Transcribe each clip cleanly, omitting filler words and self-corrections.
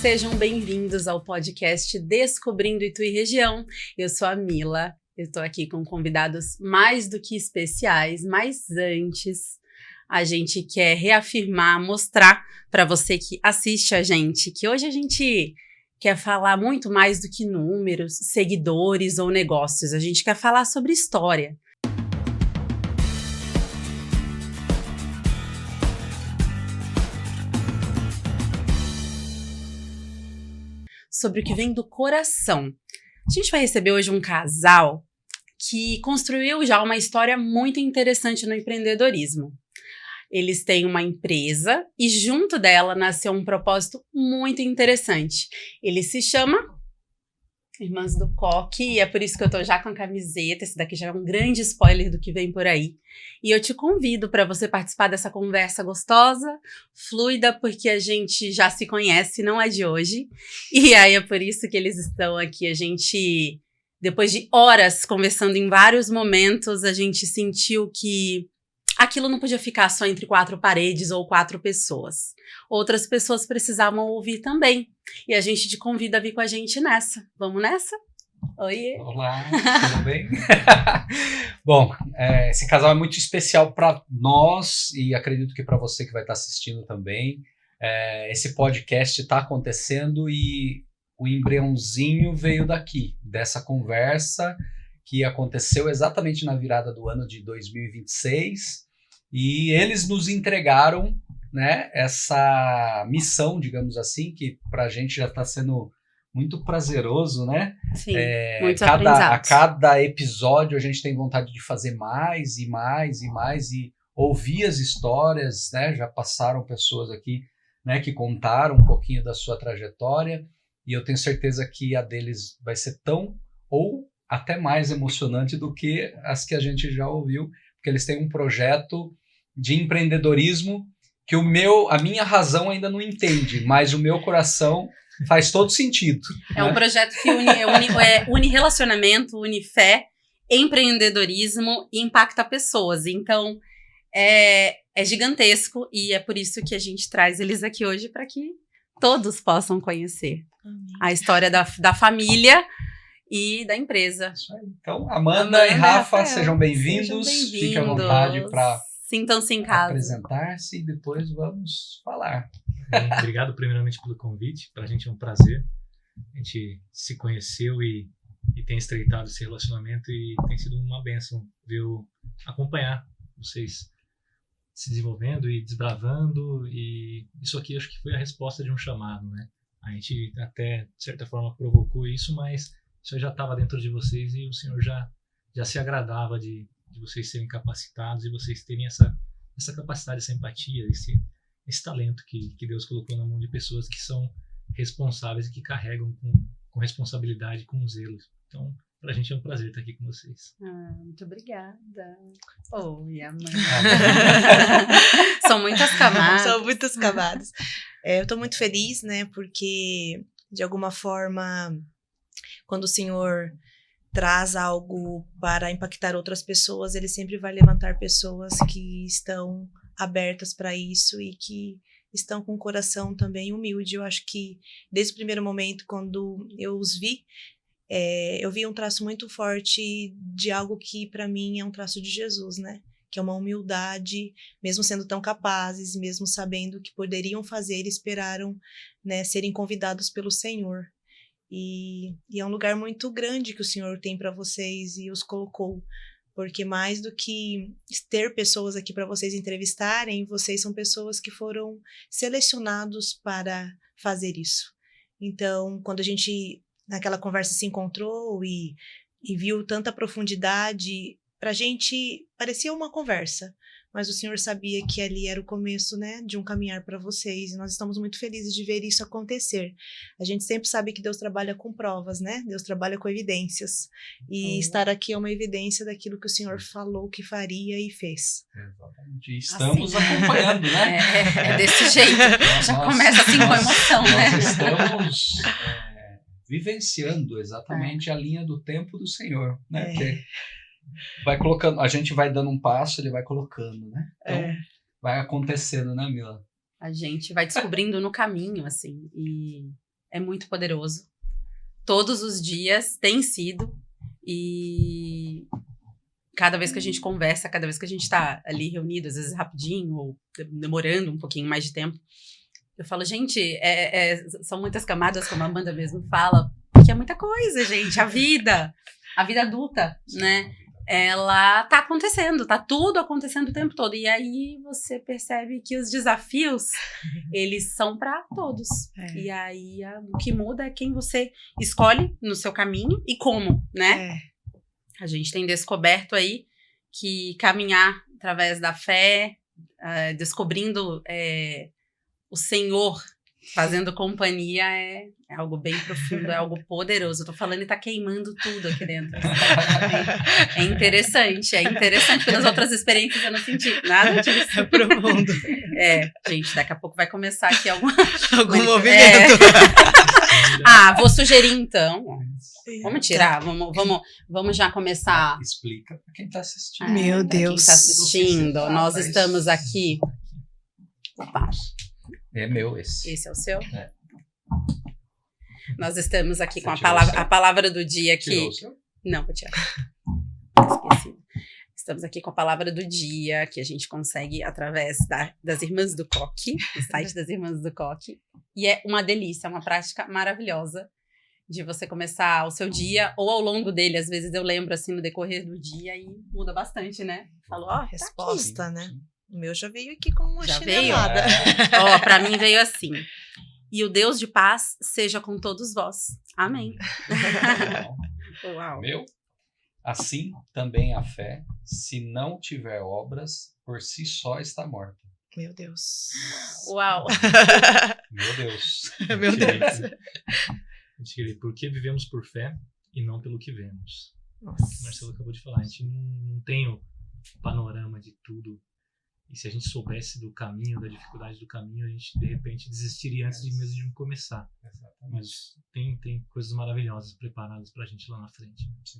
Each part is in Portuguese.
Sejam bem-vindos ao podcast Descobrindo Itu e Região. Eu sou a Mila, eu estou aqui com convidados mais do que especiais, mas antes a gente quer reafirmar, mostrar para você que assiste a gente, que hoje a gente quer falar muito mais do que números, seguidores ou negócios, a gente quer falar sobre história. Sobre o que vem do coração. A gente vai receber hoje um casal que construiu já uma história muito interessante no empreendedorismo. Eles têm uma empresa e junto dela nasceu um propósito muito interessante. Ele se chama Irmãs do Coque e é por isso que eu tô já com a camiseta. Esse daqui já é um grande spoiler do que vem por aí. E eu te convido para você participar dessa conversa gostosa, fluida, porque a gente já se conhece, não é de hoje. E aí é por isso que eles estão aqui. A gente, depois de horas conversando em vários momentos, a gente sentiu que aquilo não podia ficar só entre quatro paredes ou quatro pessoas. Outras pessoas precisavam ouvir também. E a gente te convida a vir com a gente nessa. Vamos nessa? Oiê! Olá, tudo bem? Bom, esse casal é muito especial para nós e acredito que para você que vai estar assistindo também. Esse podcast está acontecendo e o embriãozinho veio daqui, dessa conversa que aconteceu exatamente na virada do ano de 2026 e eles nos entregaram, né, essa missão, digamos assim, que para a gente já está sendo muito prazeroso, né? Sim, muitos aprendizados. A cada episódio a gente tem vontade de fazer mais e mais e mais e ouvir as histórias, né? Já passaram pessoas aqui, né, que contaram um pouquinho da sua trajetória e eu tenho certeza que a deles vai ser tão ou até mais emocionante do que as que a gente já ouviu, porque eles têm um projeto de empreendedorismo que a minha razão ainda não entende, mas o meu coração faz todo sentido. É um projeto que une relacionamento, une fé, empreendedorismo e impacta pessoas. Então, é gigantesco e é por isso que a gente traz eles aqui hoje para que todos possam conhecer a história da família e da empresa. Isso aí. Então, Amanda e Rafa, sejam bem-vindos. Fiquem à vontade para sintam-se em casa. Apresentar-se e depois vamos falar. Obrigado primeiramente pelo convite, para a gente é um prazer. A gente se conheceu e tem estreitado esse relacionamento e tem sido uma bênção acompanhar vocês se desenvolvendo e desbravando e isso aqui acho que foi a resposta de um chamado, né? A gente até de certa forma provocou isso, mas isso já estava dentro de vocês e o Senhor já se agradava de vocês serem capacitados e vocês terem essa capacidade, essa empatia, esse talento que Deus colocou na mão de pessoas que são responsáveis e que carregam com responsabilidade, com zelo. Então, pra gente é um prazer estar aqui com vocês. Muito obrigada. Oi, Amanda. São muitas camadas. São muitas camadas. Eu tô muito feliz, né, porque, de alguma forma, quando o Senhor traz algo para impactar outras pessoas, ele sempre vai levantar pessoas que estão abertas para isso e que estão com o coração também humilde. Eu acho que desde o primeiro momento, quando eu os vi, eu vi um traço muito forte de algo que para mim é um traço de Jesus, né? Que é uma humildade, mesmo sendo tão capazes, mesmo sabendo o que poderiam fazer, esperaram, né, serem convidados pelo Senhor. E é um lugar muito grande que o Senhor tem para vocês e os colocou. Porque mais do que ter pessoas aqui para vocês entrevistarem, vocês são pessoas que foram selecionados para fazer isso. Então, quando a gente, naquela conversa, se encontrou e viu tanta profundidade, pra gente parecia uma conversa, mas o Senhor sabia que ali era o começo, né, de um caminhar para vocês, e nós estamos muito felizes de ver isso acontecer. A gente sempre sabe que Deus trabalha com provas, né, Deus trabalha com evidências, e estar aqui é uma evidência daquilo que o Senhor falou que faria e fez. Exatamente, estamos assim, acompanhando, né? É desse jeito, começa assim com emoção, né? Nós estamos vivenciando exatamente a linha do tempo do Senhor, né, que vai colocando, a gente vai dando um passo, ele vai colocando, né? Então, vai acontecendo, né, Mila? A gente vai descobrindo no caminho, assim, é muito poderoso. Todos os dias tem sido. E cada vez que a gente conversa, cada vez que a gente tá ali reunido, às vezes rapidinho, ou demorando um pouquinho mais de tempo, eu falo, gente, são muitas camadas, como a Amanda mesmo fala, que é muita coisa, gente. A vida adulta, né? Ela tá acontecendo, tá tudo acontecendo o tempo todo. E aí você percebe que os desafios, eles são para todos. E aí o que muda é quem você escolhe no seu caminho e como, né? A gente tem descoberto aí que caminhar através da fé, descobrindo o Senhor, fazendo companhia é algo bem profundo, é algo poderoso. Eu tô falando e tá queimando tudo aqui dentro. É interessante, porque nas outras experiências eu não senti nada disso. É profundo. Gente, daqui a pouco vai começar aqui algum movimento. Vou sugerir então. Vamos tirar, vamos já começar. Explica pra quem tá assistindo. Meu Deus. Quem tá assistindo, nós estamos aqui. Opa. É meu esse. Esse é o seu? É. Nós estamos aqui Você com tirou a palavra do dia aqui. Tirou o seu? Não, vou tirar. Esqueci. Estamos aqui com a palavra do dia, que a gente consegue através das Irmãs do Coque, do site das Irmãs do Coque. E é uma delícia, é uma prática maravilhosa de você começar o seu dia, ou ao longo dele. Às vezes eu lembro assim no decorrer do dia e muda bastante, né? Falou, resposta, tá né? O meu já veio aqui com uma já chinelada. Veio? Pra mim veio assim. E o Deus de paz seja com todos vós. Amém. Uau. Meu? Assim também a fé, se não tiver obras, por si só está morta. Meu Deus. Uau. Meu Deus. Meu Deus. Porque vivemos por fé e não pelo que vemos. Nossa. O Marcelo acabou de falar, a gente não tem o panorama de tudo. E se a gente soubesse do caminho, da dificuldade do caminho, a gente, de repente, desistiria antes mesmo de começar. Exatamente. Mas tem coisas maravilhosas preparadas pra gente lá na frente. Sim.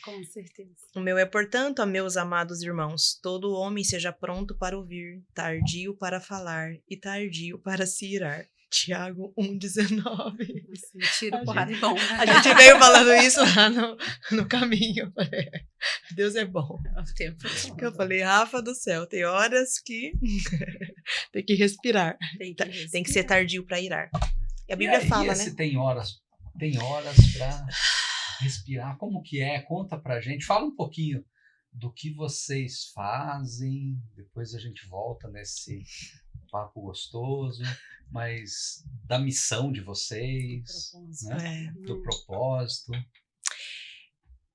Com certeza. O meu é, portanto, meus amados irmãos, todo homem seja pronto para ouvir, tardio para falar e tardio para se irar. Tiago 1,19. Tiro, porrada e bomba. A gente veio falando isso lá no caminho. Deus é bom. O tempo. Eu falei, Rafa do céu, tem horas que tem que respirar. Tem que ser tardio para irar. E a Bíblia fala, né? Tem horas para respirar. Como que é? Conta pra gente. Fala um pouquinho do que vocês fazem. Depois a gente volta nesse papo gostoso, mas da missão de vocês, né? Do propósito.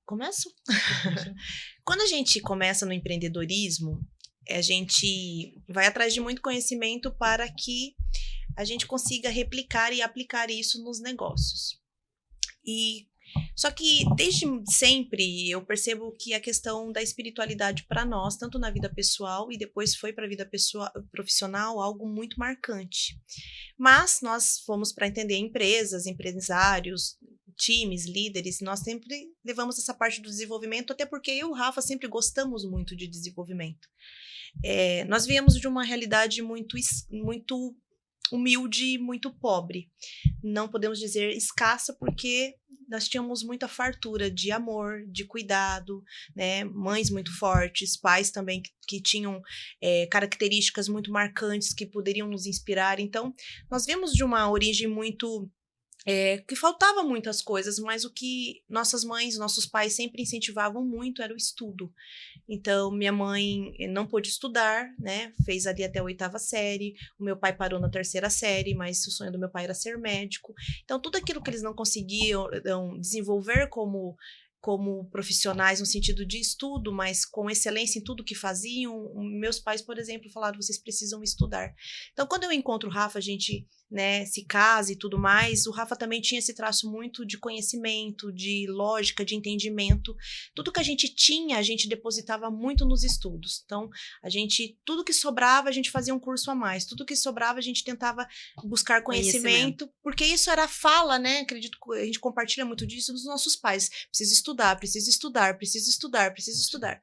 Começo? Quando a gente começa no empreendedorismo, a gente vai atrás de muito conhecimento para que a gente consiga replicar e aplicar isso nos negócios. Só que desde sempre eu percebo que a questão da espiritualidade para nós, tanto na vida pessoal e depois foi para a vida profissional, algo muito marcante. Mas nós fomos para entender empresas, empresários, times, líderes, nós sempre levamos essa parte do desenvolvimento, até porque eu e o Rafa sempre gostamos muito de desenvolvimento. Nós viemos de uma realidade muito humilde, muito pobre. Não podemos dizer escassa, porque nós tínhamos muita fartura de amor, de cuidado, né? Mães muito fortes, pais também que tinham características muito marcantes que poderiam nos inspirar. Então, nós viemos de uma origem muito... que faltava muitas coisas, mas o que nossas mães, nossos pais sempre incentivavam muito era o estudo. Então, minha mãe não pôde estudar, né? Fez ali até a 8ª série. O meu pai parou na 3ª série, mas o sonho do meu pai era ser médico. Então, tudo aquilo que eles não conseguiam desenvolver como profissionais no sentido de estudo, mas com excelência em tudo que faziam, meus pais, por exemplo, falaram, vocês precisam estudar. Então, quando eu encontro o Rafa, a gente, né, se casa e tudo mais, o Rafa também tinha esse traço muito de conhecimento, de lógica, de entendimento. Tudo que a gente tinha, a gente depositava muito nos estudos. Então, tudo que sobrava, a gente fazia um curso a mais. Tudo que sobrava, a gente tentava buscar conhecimento. Porque isso era fala, né? Acredito que a gente compartilha muito disso dos nossos pais. Preciso estudar, preciso estudar, preciso estudar, preciso estudar.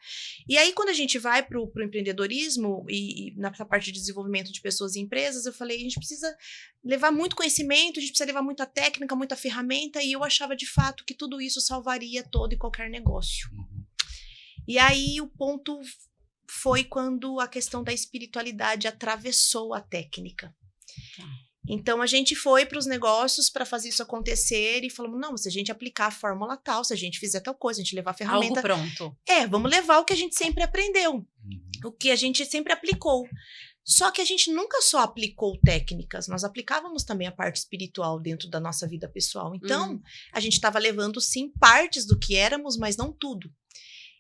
E aí, quando a gente vai pro empreendedorismo e na parte de desenvolvimento de pessoas e empresas, eu falei, a gente precisa levar muito conhecimento, a gente precisa levar muita técnica, muita ferramenta, e eu achava de fato que tudo isso salvaria todo e qualquer negócio. E aí o ponto foi quando a questão da espiritualidade atravessou a técnica. Então a gente foi para os negócios para fazer isso acontecer e falamos, não, se a gente aplicar a fórmula tal, se a gente fizer tal coisa, a gente levar a ferramenta... Algo pronto. Vamos levar o que a gente sempre aprendeu, o que a gente sempre aplicou. Só que a gente nunca só aplicou técnicas, nós aplicávamos também a parte espiritual dentro da nossa vida pessoal. Então, a gente estava levando, sim, partes do que éramos, mas não tudo.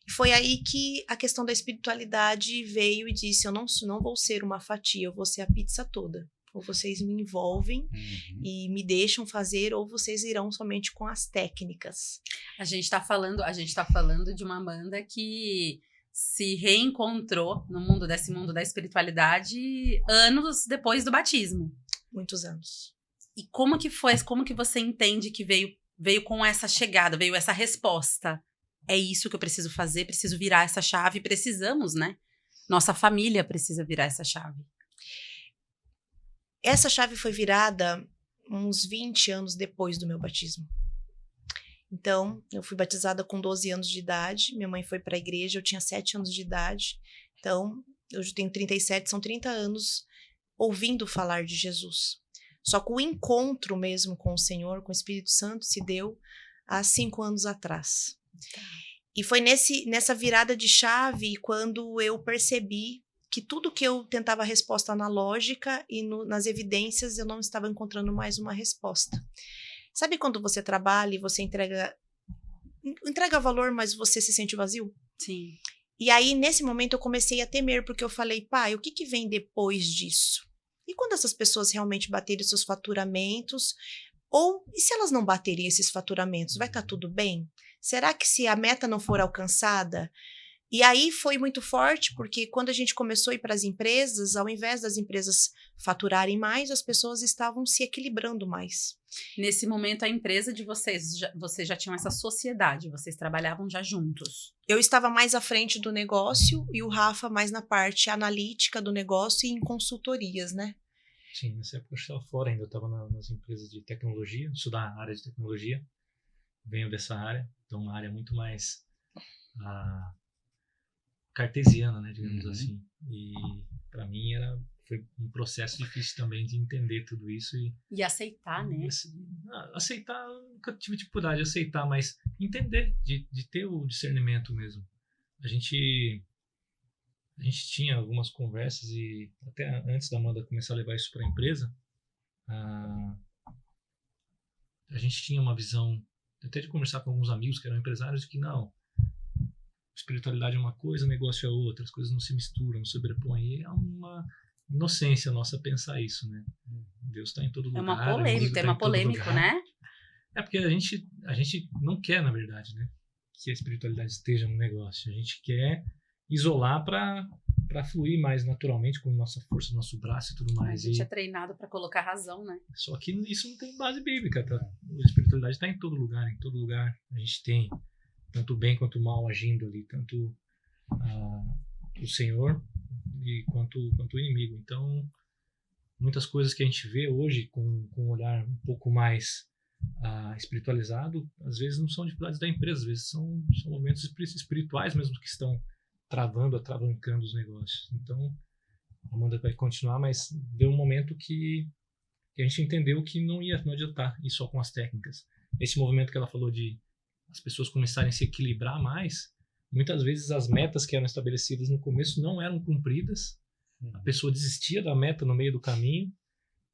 E foi aí que a questão da espiritualidade veio e disse, eu não vou ser uma fatia, eu vou ser a pizza toda. Ou vocês me envolvem e me deixam fazer, ou vocês irão somente com as técnicas. A gente tá falando de uma Amanda que se reencontrou no mundo da espiritualidade anos depois do batismo. Muitos anos. E como que você entende que veio com essa chegada, veio essa resposta? É isso que eu preciso fazer, preciso virar essa chave, precisamos, né? Nossa família precisa virar essa chave. Essa chave foi virada uns 20 anos depois do meu batismo. Então, eu fui batizada com 12 anos de idade, minha mãe foi para a igreja, eu tinha 7 anos de idade. Então, eu tenho 37, são 30 anos ouvindo falar de Jesus. Só que o encontro mesmo com o Senhor, com o Espírito Santo, se deu há 5 anos atrás. E foi nessa virada de chave quando eu percebi que tudo que eu tentava resposta na lógica e nas evidências, eu não estava encontrando mais uma resposta. Sabe quando você trabalha e você entrega valor, mas você se sente vazio? Sim. E aí, nesse momento, eu comecei a temer, porque eu falei, pai, o que vem depois disso? E quando essas pessoas realmente baterem seus faturamentos? E se elas não baterem esses faturamentos, vai estar tudo bem? Será que se a meta não for alcançada... E aí foi muito forte, porque quando a gente começou a ir para as empresas, ao invés das empresas faturarem mais, as pessoas estavam se equilibrando mais. Nesse momento, a empresa de vocês já tinham essa sociedade, vocês trabalhavam já juntos. Eu estava mais à frente do negócio e o Rafa mais na parte analítica do negócio e em consultorias, né? Sim, nessa época eu estava fora ainda, eu estava nas empresas de tecnologia, estudar a área de tecnologia, venho dessa área, então uma área muito mais... cartesiana, né, digamos assim. E para mim foi um processo difícil também de entender tudo isso e aceitar, né? Aceitar, nunca tive dificuldade de aceitar, mas entender, de ter o discernimento mesmo. A gente tinha algumas conversas e até antes da Amanda começar a levar isso para a empresa, a gente tinha uma visão, até de conversar com alguns amigos que eram empresários, que não, espiritualidade é uma coisa, negócio é outra, as coisas não se misturam, não se sobrepõem. É uma inocência nossa pensar isso, né? Deus está em todo lugar. É uma polêmica, tem uma polêmica, né? É porque a gente não quer, na verdade, né, que a espiritualidade esteja no negócio. A gente quer isolar para fluir mais naturalmente com nossa força, nosso braço e tudo mais. A gente é treinado para colocar razão, né? Só que isso não tem base bíblica, tá? A espiritualidade está em todo lugar a gente tem tanto o bem quanto o mal agindo ali, tanto o Senhor quanto o inimigo. Então, muitas coisas que a gente vê hoje com um olhar um pouco mais espiritualizado, às vezes não são dificuldades da empresa, às vezes são momentos espirituais mesmo que estão atravancando os negócios. Então, a Amanda vai continuar, mas deu um momento que a gente entendeu que não adiantar ir só com as técnicas. Esse movimento que ela falou de as pessoas começarem a se equilibrar mais, muitas vezes as metas que eram estabelecidas no começo não eram cumpridas, a pessoa desistia da meta no meio do caminho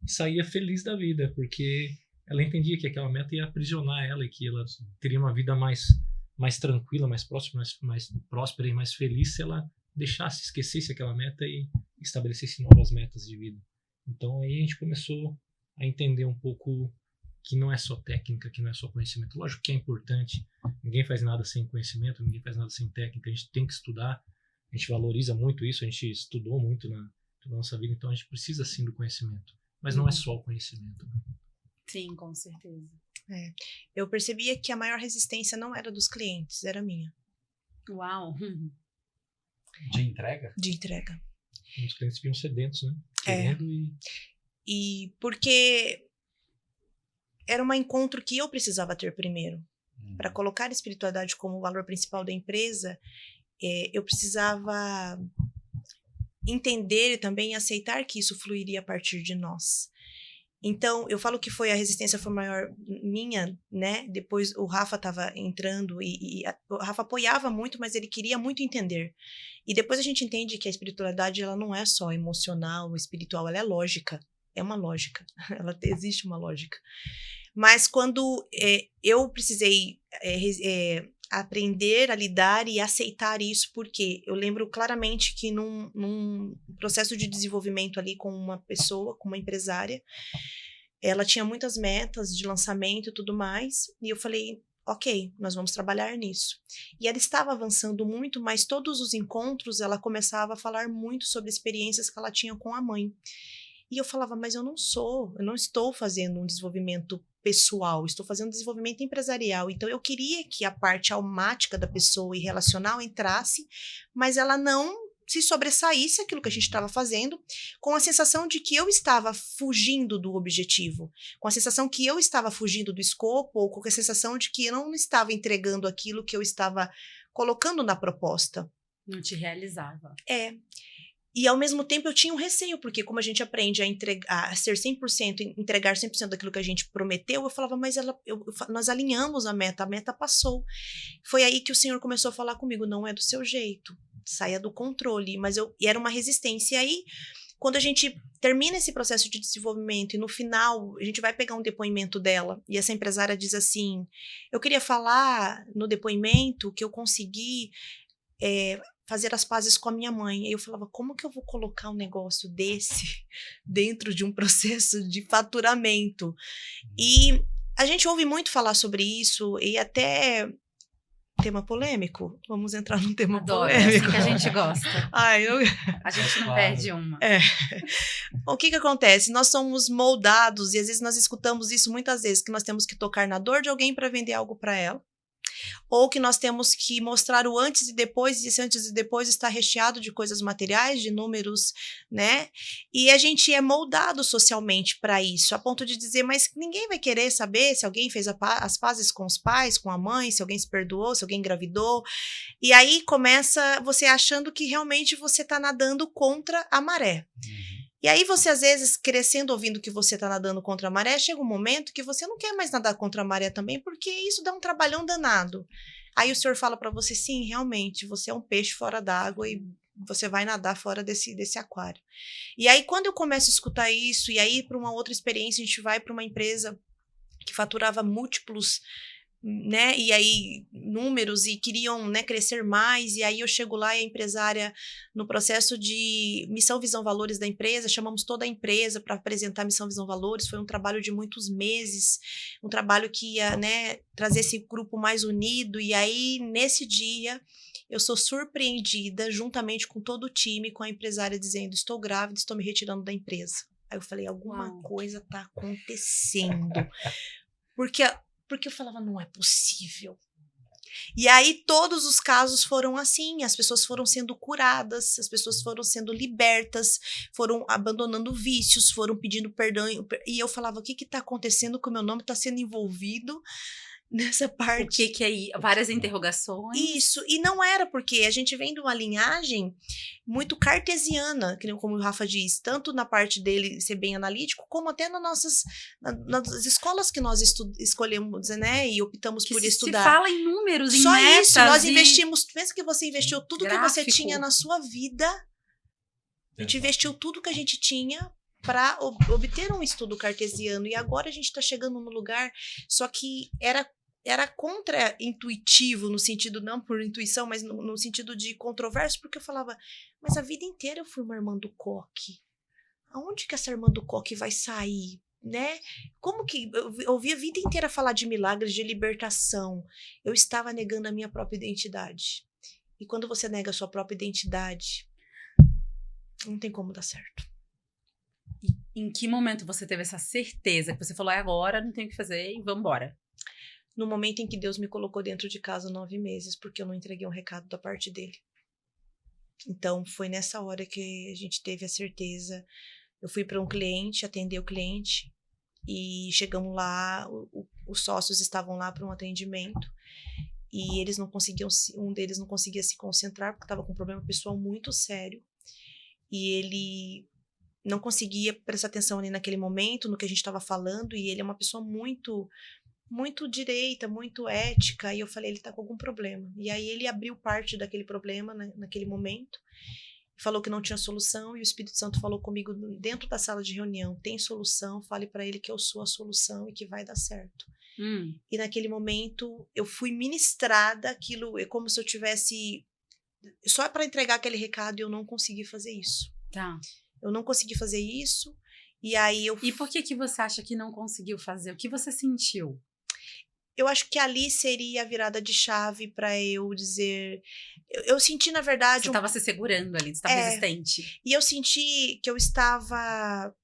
e saía feliz da vida, porque ela entendia que aquela meta ia aprisionar ela e que ela teria uma vida mais tranquila, mais próxima, mais próspera e mais feliz se ela esquecesse aquela meta e estabelecesse novas metas de vida. Então aí a gente começou a entender um pouco que não é só técnica, que não é só conhecimento. Lógico que é importante, ninguém faz nada sem conhecimento, ninguém faz nada sem técnica, a gente tem que estudar, a gente valoriza muito isso, a gente estudou muito na nossa vida, então a gente precisa sim do conhecimento, mas não é só o conhecimento. Né? Sim, com certeza. Eu percebia que a maior resistência não era dos clientes, era minha. Uau! De entrega? De entrega. Os clientes ficam sedentos, né? Querendo E porque era um encontro que eu precisava ter primeiro. Para colocar a espiritualidade como o valor principal da empresa, eu precisava entender e também aceitar que isso fluiria a partir de nós. Então, eu falo que a resistência foi maior minha, né? Depois o Rafa estava entrando o Rafa apoiava muito, mas ele queria muito entender. E depois a gente entende que a espiritualidade, ela não é só emocional, espiritual, ela é lógica. É uma lógica. Existe uma lógica. Mas quando eu precisei aprender a lidar e aceitar isso, porque eu lembro claramente que num processo de desenvolvimento ali com uma pessoa, com uma empresária, ela tinha muitas metas de lançamento e tudo mais, e eu falei, ok, nós vamos trabalhar nisso. E ela estava avançando muito, mas todos os encontros ela começava a falar muito sobre experiências que ela tinha com a mãe. E eu falava, mas eu não estou fazendo um desenvolvimento pessoal, estou fazendo um desenvolvimento empresarial. Então, eu queria que a parte almática da pessoa e relacional entrasse, mas ela não se sobressaísse aquilo que a gente estava fazendo, com a sensação de que eu estava fugindo do objetivo, com a sensação que eu estava fugindo do escopo, ou com a sensação de que eu não estava entregando aquilo que eu estava colocando na proposta. Não te realizava. E, ao mesmo tempo, eu tinha um receio, porque como a gente aprende a ser 100%, entregar 100% daquilo que a gente prometeu, eu falava, mas nós alinhamos a meta passou. Foi aí que o Senhor começou a falar comigo, não é do seu jeito, saia do controle. E era uma resistência. E aí, quando a gente termina esse processo de desenvolvimento e no final a gente vai pegar um depoimento dela, e essa empresária diz assim, eu queria falar no depoimento que eu consegui fazer as pazes com a minha mãe. E eu falava, como que eu vou colocar um negócio desse dentro de um processo de faturamento? E a gente ouve muito falar sobre isso, e até tema polêmico. Vamos entrar num tema polêmico. É assim que a gente gosta. A gente não perde uma. O que acontece? Nós somos moldados, e às vezes nós escutamos isso muitas vezes, que nós temos que tocar na dor de alguém para vender algo para ela. Ou que nós temos que mostrar o antes e depois, e esse antes e depois está recheado de coisas materiais, de números, né? E a gente é moldado socialmente para isso, a ponto de dizer, mas ninguém vai querer saber se alguém fez as pazes com os pais, com a mãe, se alguém se perdoou, se alguém engravidou. E aí começa você achando que realmente você está nadando contra a maré. E aí você, às vezes, crescendo, ouvindo que você está nadando contra a maré, chega um momento que você não quer mais nadar contra a maré também, porque isso dá um trabalhão danado. Aí o Senhor fala para você, sim, realmente, você é um peixe fora d'água e você vai nadar fora desse aquário. E aí, quando eu começo a escutar isso, e aí para uma outra experiência, a gente vai para uma empresa que faturava múltiplos, né, e aí números, e queriam, né, crescer mais, e aí eu chego lá e a empresária, no processo de missão, visão, valores da empresa, chamamos toda a empresa para apresentar missão, visão, valores, foi um trabalho de muitos meses, um trabalho que ia, né, trazer esse grupo mais unido, e aí nesse dia eu sou surpreendida, juntamente com todo o time, com a empresária dizendo, estou grávida, estou me retirando da empresa. Aí eu falei, alguma coisa está acontecendo, porque eu falava, não é possível. E aí todos os casos foram assim, as pessoas foram sendo curadas, as pessoas foram sendo libertas, foram abandonando vícios, foram pedindo perdão, e eu falava, o que está acontecendo que o meu nome está sendo envolvido nessa parte? O que é várias interrogações? Isso, e não era, porque a gente vem de uma linhagem muito cartesiana, como o Rafa diz, tanto na parte dele ser bem analítico, como até nas escolas que nós escolhemos, né, e optamos por estudar. Se fala em números, em só metas. Só isso, nós investimos, pensa que você investiu tudo gráfico. Que você tinha na sua vida, a gente investiu tudo que a gente tinha para obter um estudo cartesiano, e agora a gente está chegando no lugar, só que era contra-intuitivo, no sentido, não por intuição, mas no sentido de controverso, porque eu falava, mas a vida inteira eu fui uma irmã do coque. Aonde que essa irmã do coque vai sair, né? Como que eu ouvi a vida inteira falar de milagres, de libertação. Eu estava negando a minha própria identidade. E quando você nega a sua própria identidade, não tem como dar certo. Em que momento você teve essa certeza que você falou, agora não tenho o que fazer e vamos embora? No momento em que Deus me colocou dentro de casa 9 meses, porque eu não entreguei um recado da parte dele. Então, foi nessa hora que a gente teve a certeza. Eu fui para um cliente, atender o cliente, e chegamos lá, os sócios estavam lá para um atendimento, e eles não conseguiam, um deles não conseguia se concentrar, porque estava com um problema pessoal muito sério, e ele não conseguia prestar atenção ali naquele momento, no que a gente estava falando, e ele é uma pessoa muito direita, muito ética, e eu falei, ele tá com algum problema. E aí ele abriu parte daquele problema naquele momento, falou que não tinha solução, e o Espírito Santo falou comigo dentro da sala de reunião, tem solução, fale para ele que eu sou a solução e que vai dar certo. E naquele momento eu fui ministrada, aquilo é como se eu tivesse, só para entregar aquele recado, e eu não consegui fazer isso. Tá. Eu não consegui fazer isso, e aí eu... E por que você acha que não conseguiu fazer? O que você sentiu? Eu acho que ali seria a virada de chave para eu dizer... Eu senti, na verdade... Você estava se segurando ali, você estava resistente. E eu senti que eu estava...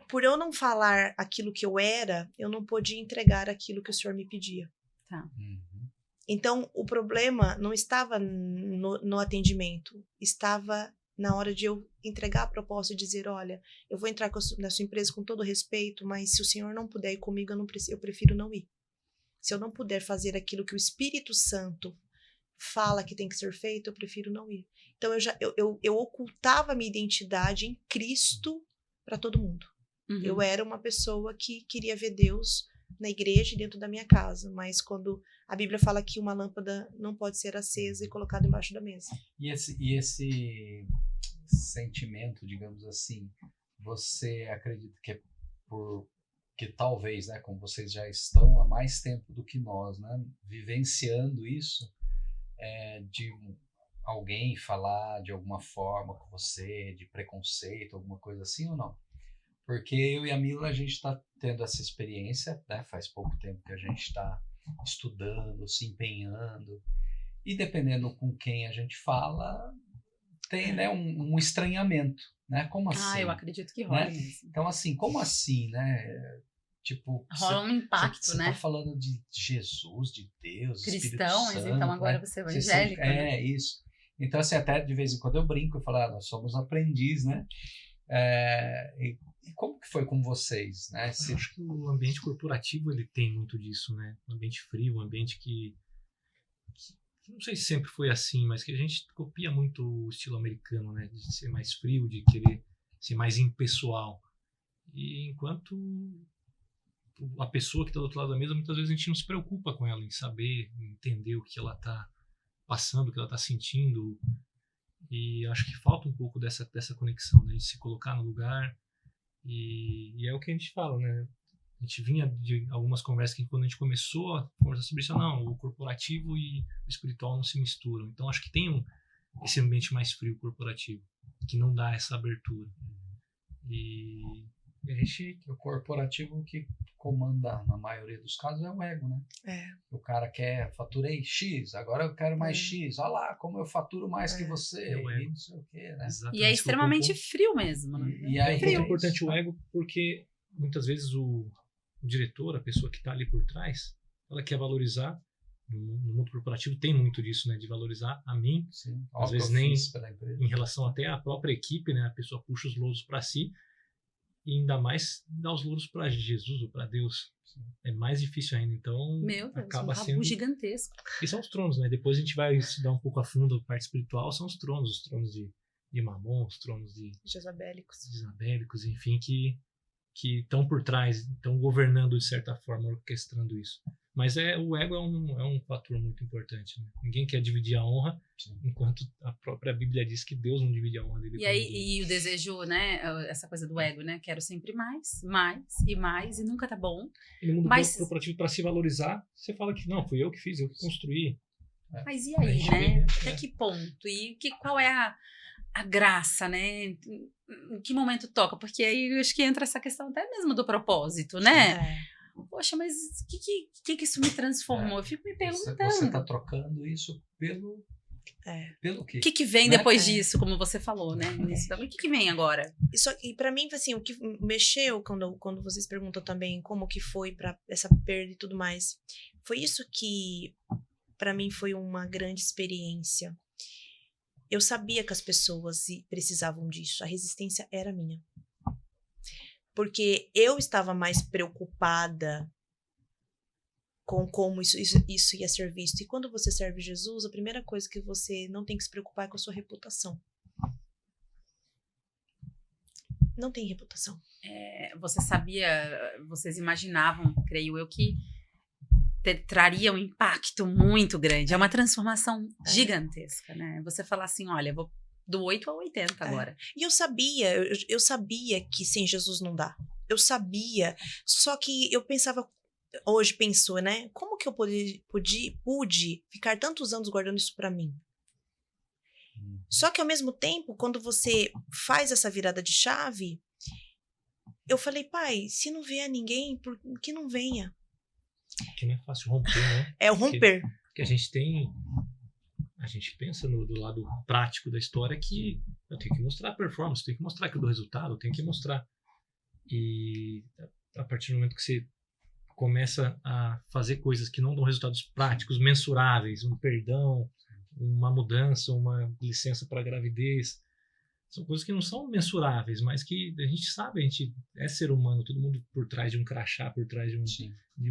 Por eu não falar aquilo que eu era, eu não podia entregar aquilo que o Senhor me pedia. Tá. Então, o problema não estava no atendimento, estava na hora de eu entregar a proposta e dizer, olha, eu vou entrar na sua empresa com todo respeito, mas se o senhor não puder ir comigo, eu prefiro não ir. Se eu não puder fazer aquilo que o Espírito Santo fala que tem que ser feito, eu prefiro não ir. Então, eu ocultava a minha identidade em Cristo para todo mundo. Eu era uma pessoa que queria ver Deus na igreja e dentro da minha casa, mas quando a Bíblia fala que uma lâmpada não pode ser acesa e colocada embaixo da mesa. E esse sentimento, digamos assim, você acredita que é que talvez, né, como vocês já estão há mais tempo do que nós, né, vivenciando isso, de alguém falar de alguma forma com você, de preconceito, alguma coisa assim ou não? Porque eu e a Mila, a gente está tendo essa experiência, né? Faz pouco tempo que a gente está estudando, se empenhando, e dependendo com quem a gente fala, tem, né, um estranhamento, né? Como assim? Eu acredito que rola, né? mesmo. Então, assim, como assim, né? Tipo, rola um impacto, você né? tá falando de Jesus, de Deus, cristão, mas então agora você é evangélico, né? Isso. Então, assim, até de vez em quando eu brinco, eu falo, nós somos aprendiz, né? E como que foi com vocês, né? Eu acho que o ambiente corporativo, ele tem muito disso, né? Um ambiente frio, um ambiente que não sei se sempre foi assim, mas que a gente copia muito o estilo americano, né? De ser mais frio, de querer ser mais impessoal. E enquanto a pessoa que está do outro lado da mesa, muitas vezes a gente não se preocupa com ela, em saber, em entender o que ela está passando, o que ela está sentindo. E acho que falta um pouco dessa conexão, né? De se colocar no lugar. E é o que a gente fala, né? A gente vinha de algumas conversas que quando a gente começou a conversar sobre isso, não, o corporativo e o espiritual não se misturam. Então acho que tem esse ambiente mais frio corporativo, que não dá essa abertura. E a gente... O corporativo que comanda, na maioria dos casos, é o ego, né? O cara quer, faturei X, agora eu quero mais X, olha lá como eu faturo mais que você, e não sei o quê, né? E é extremamente frio mesmo, né? E aí, é importante o ego, porque muitas vezes o diretor, a pessoa que está ali por trás, ela quer valorizar, no mundo corporativo tem muito disso, né? De valorizar a mim, sim, às vezes nem em relação até à própria equipe, né? A pessoa puxa os louros para si, e ainda mais dar os louros para Jesus ou para Deus. É mais difícil ainda, então meu Deus, acaba um tabu sendo gigantesco. E são os tronos, né? Depois a gente vai estudar um pouco a fundo a parte espiritual, são os tronos de Mamon, os tronos de Jezabélicos, enfim, que estão por trás, estão governando de certa forma, orquestrando isso. Mas o ego é um fator muito importante, né? Ninguém quer dividir a honra, enquanto a própria Bíblia diz que Deus não divide a honra dele. E o desejo, né? Essa coisa do ego, né? Quero sempre mais, e nunca tá bom. E no mundo corporativo, para se valorizar, você fala que não, fui eu que fiz, eu que construí. Mas e aí, né? Até que ponto? E qual é a graça, né? Em que momento toca? Porque aí eu acho que entra essa questão até mesmo do propósito, né? Poxa, mas o que isso me transformou? Eu fico me perguntando. Você tá trocando isso pelo quê? O que vem depois disso, como você falou, né? O que vem agora? E para mim, assim, o que mexeu quando vocês perguntam também como que foi para essa perda e tudo mais, foi isso que para mim foi uma grande experiência. eu sabia que as pessoas precisavam disso. A resistência era minha. Porque eu estava mais preocupada com como isso ia ser visto. E quando você serve Jesus, a primeira coisa que você não tem que se preocupar é com a sua reputação. Não tem reputação. Você sabia, vocês imaginavam, creio eu, que traria um impacto muito grande. É uma transformação gigantesca, né? Você falar assim, olha, eu vou do 8 ao 80 agora. E eu sabia que sem Jesus não dá. Eu sabia, só que eu pensava, hoje pensou, né? Como que eu pude ficar tantos anos guardando isso pra mim? Só que ao mesmo tempo, quando você faz essa virada de chave, eu falei, pai, se não vier ninguém, por que não venha? Que não é fácil romper, né? É o romper. Porque a gente pensa do lado prático da história que eu tenho que mostrar a performance, eu tenho que mostrar que eu dou resultado, eu tenho que mostrar. E a partir do momento que você começa a fazer coisas que não dão resultados práticos, mensuráveis, um perdão, uma mudança, uma licença para gravidez, são coisas que não são mensuráveis, mas que a gente sabe, a gente é ser humano, todo mundo por trás de um crachá, por trás de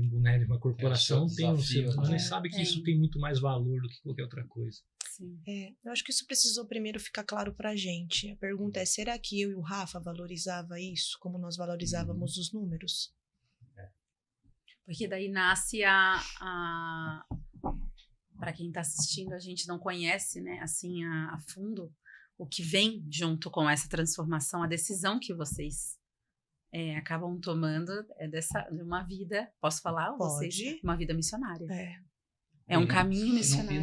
um boné de uma corporação tem um ser humano e sabe que isso tem muito mais valor do que qualquer outra coisa. Sim. Eu acho que isso precisou primeiro ficar claro pra gente. A pergunta é, será que eu e o Rafa valorizava isso como nós valorizávamos os números? Porque daí nasce para quem está assistindo, a gente não conhece, né, assim, a fundo, o que vem junto com essa transformação, a decisão que vocês acabam tomando de uma vida, posso falar? Pode. Vocês, uma vida missionária. É Um caminho missionário.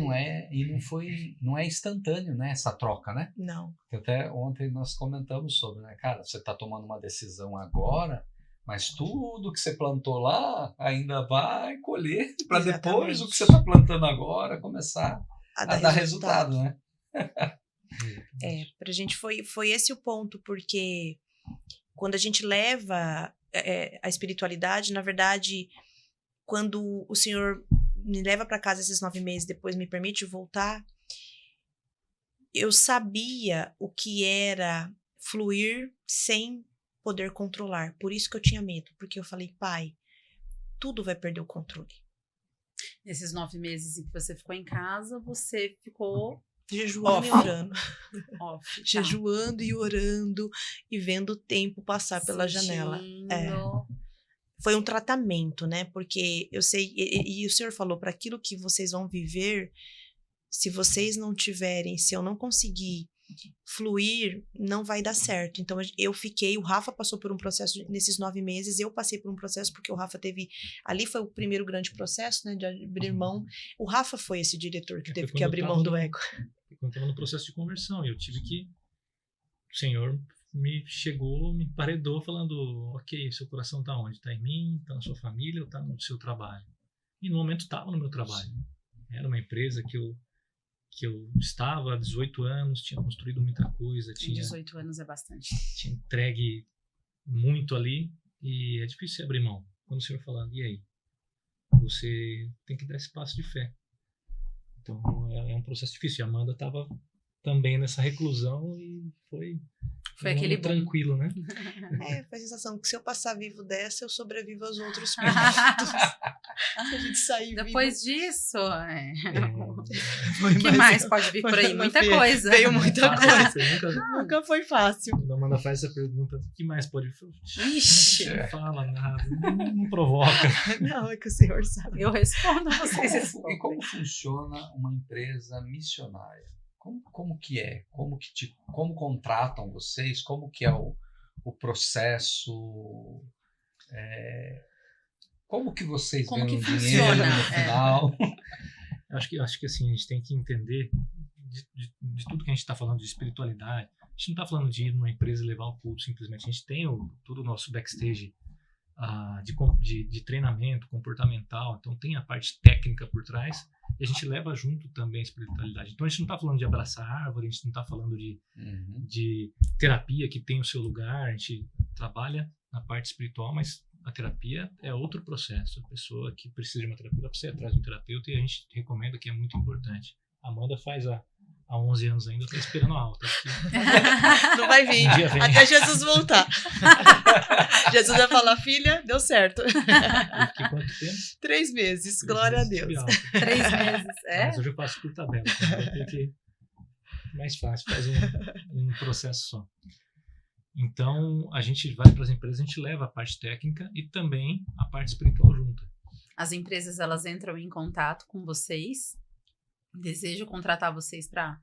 Não é instantâneo, né, essa troca, né? Não. Até ontem nós comentamos sobre, né, cara, você está tomando uma decisão agora, mas tudo que você plantou lá ainda vai colher para depois o que você está plantando agora começar a dar resultado, né? Pra gente foi esse o ponto, porque quando a gente leva a espiritualidade, na verdade, quando o Senhor me leva para casa esses 9 meses, depois me permite voltar, eu sabia o que era fluir sem poder controlar. Por isso que eu tinha medo, porque eu falei, pai, tudo vai perder o controle. Nesses 9 meses em que você ficou em casa, você ficou jejuando e orando. Off, jejuando e orando e vendo o tempo passar pela janela. Foi um tratamento, né? Porque eu sei, e o Senhor falou, para aquilo que vocês vão viver, se vocês não tiverem, se eu não conseguir fluir, não vai dar certo. Então o Rafa passou por um processo nesses 9 meses, eu passei por um processo porque o Rafa ali foi o primeiro grande processo, né, de abrir mão. O Rafa foi esse diretor que teve que abrir mão do ego. Quando estava no processo de conversão, eu tive que, o Senhor me emparedou falando, ok, seu coração está onde? Está em mim, está na sua família ou está no seu trabalho? E no momento estava no meu trabalho. Era uma empresa que eu estava há 18 anos, tinha construído muita coisa. 18 anos é bastante. Tinha entregue muito ali e é difícil abrir mão. Quando o Senhor fala, e aí? Você tem que dar esse passo de fé. Então é um processo difícil. E a Amanda estava também nessa reclusão e foi aquele tranquilo, né? Foi a sensação que se eu passar vivo dessa, eu sobrevivo aos outros períodos. Se a gente sair depois vivo. Disso, o que mais pode vir por aí? Muita coisa. Veio muita coisa. Nunca foi fácil. Quando a Amanda faz essa pergunta, o que mais pode vir? Ixi. Não fala nada, não provoca. Não, é que o Senhor sabe. Eu respondo, vocês E como funciona uma empresa missionária? Como que é? Como contratam vocês? Como que é o processo? Como que vocês ganham dinheiro no final? Acho que assim, a gente tem que entender de tudo que a gente está falando de espiritualidade. A gente não está falando de ir numa empresa e levar o culto simplesmente. A gente tem todo o nosso backstage de treinamento comportamental. Então tem a parte técnica por trás. E a gente leva junto também a espiritualidade. Então a gente não está falando de abraçar árvore, a gente não está falando de terapia que tem o seu lugar, a gente trabalha na parte espiritual, mas a terapia é outro processo. A pessoa que precisa de uma terapia, ela precisa ir atrás de um terapeuta e a gente recomenda que é muito importante. A Amanda faz a há 11 anos ainda, eu tô esperando a alta. Não vai vir, Um dia vem. até Jesus voltar. Jesus vai falar, filha, deu certo. Eu fiquei quanto tempo? 3 meses, 3 glória a meses, tive Deus. alta. 3 meses, é? Mas hoje eu faço por tabela, então vai ter que mais fácil, faz um processo só. Então, a gente vai para as empresas, a gente leva a parte técnica e também a parte espiritual junto. As empresas, elas entram em contato com vocês, desejam contratar vocês para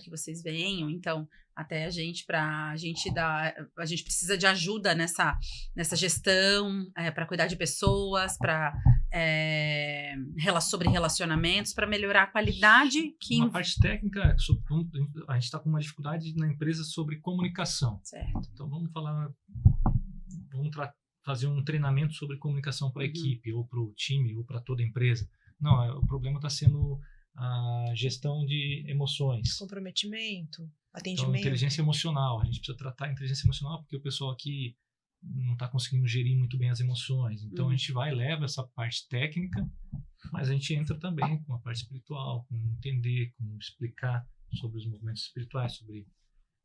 que vocês venham, então até a gente precisa de ajuda nessa gestão, para cuidar de pessoas, sobre relacionamentos, para melhorar a qualidade que Uma parte técnica, a gente está com uma dificuldade na empresa sobre comunicação. certo. Então vamos fazer um treinamento sobre comunicação para a equipe, ou para o time, ou para toda a empresa. Não, o problema está sendo a gestão de emoções. Comprometimento, Então, atendimento. inteligência emocional. A gente precisa tratar a inteligência emocional porque o pessoal aqui não está conseguindo gerir muito bem as emoções. Então, a gente vai e leva essa parte técnica, mas a gente entra também com a parte espiritual, com entender, com explicar sobre os movimentos espirituais, sobre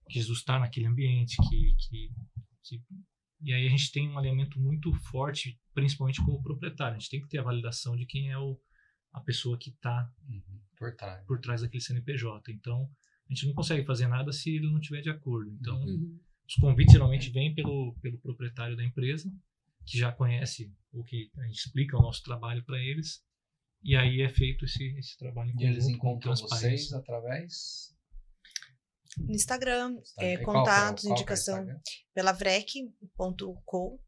Jesus estar naquele ambiente, e aí a gente tem um alinhamento muito forte, principalmente com o proprietário. A gente tem que ter a validação de quem é a pessoa que está por trás daquele CNPJ. Então, a gente não consegue fazer nada se ele não estiver de acordo. Então, os convites geralmente vêm pelo proprietário da empresa, que já conhece o que a gente explica o nosso trabalho para eles, e aí é feito esse trabalho em E eles conjunto, com encontram transparência. vocês através... No Instagram, E qual contatos, que é o indicação Instagram? pela vrec.co,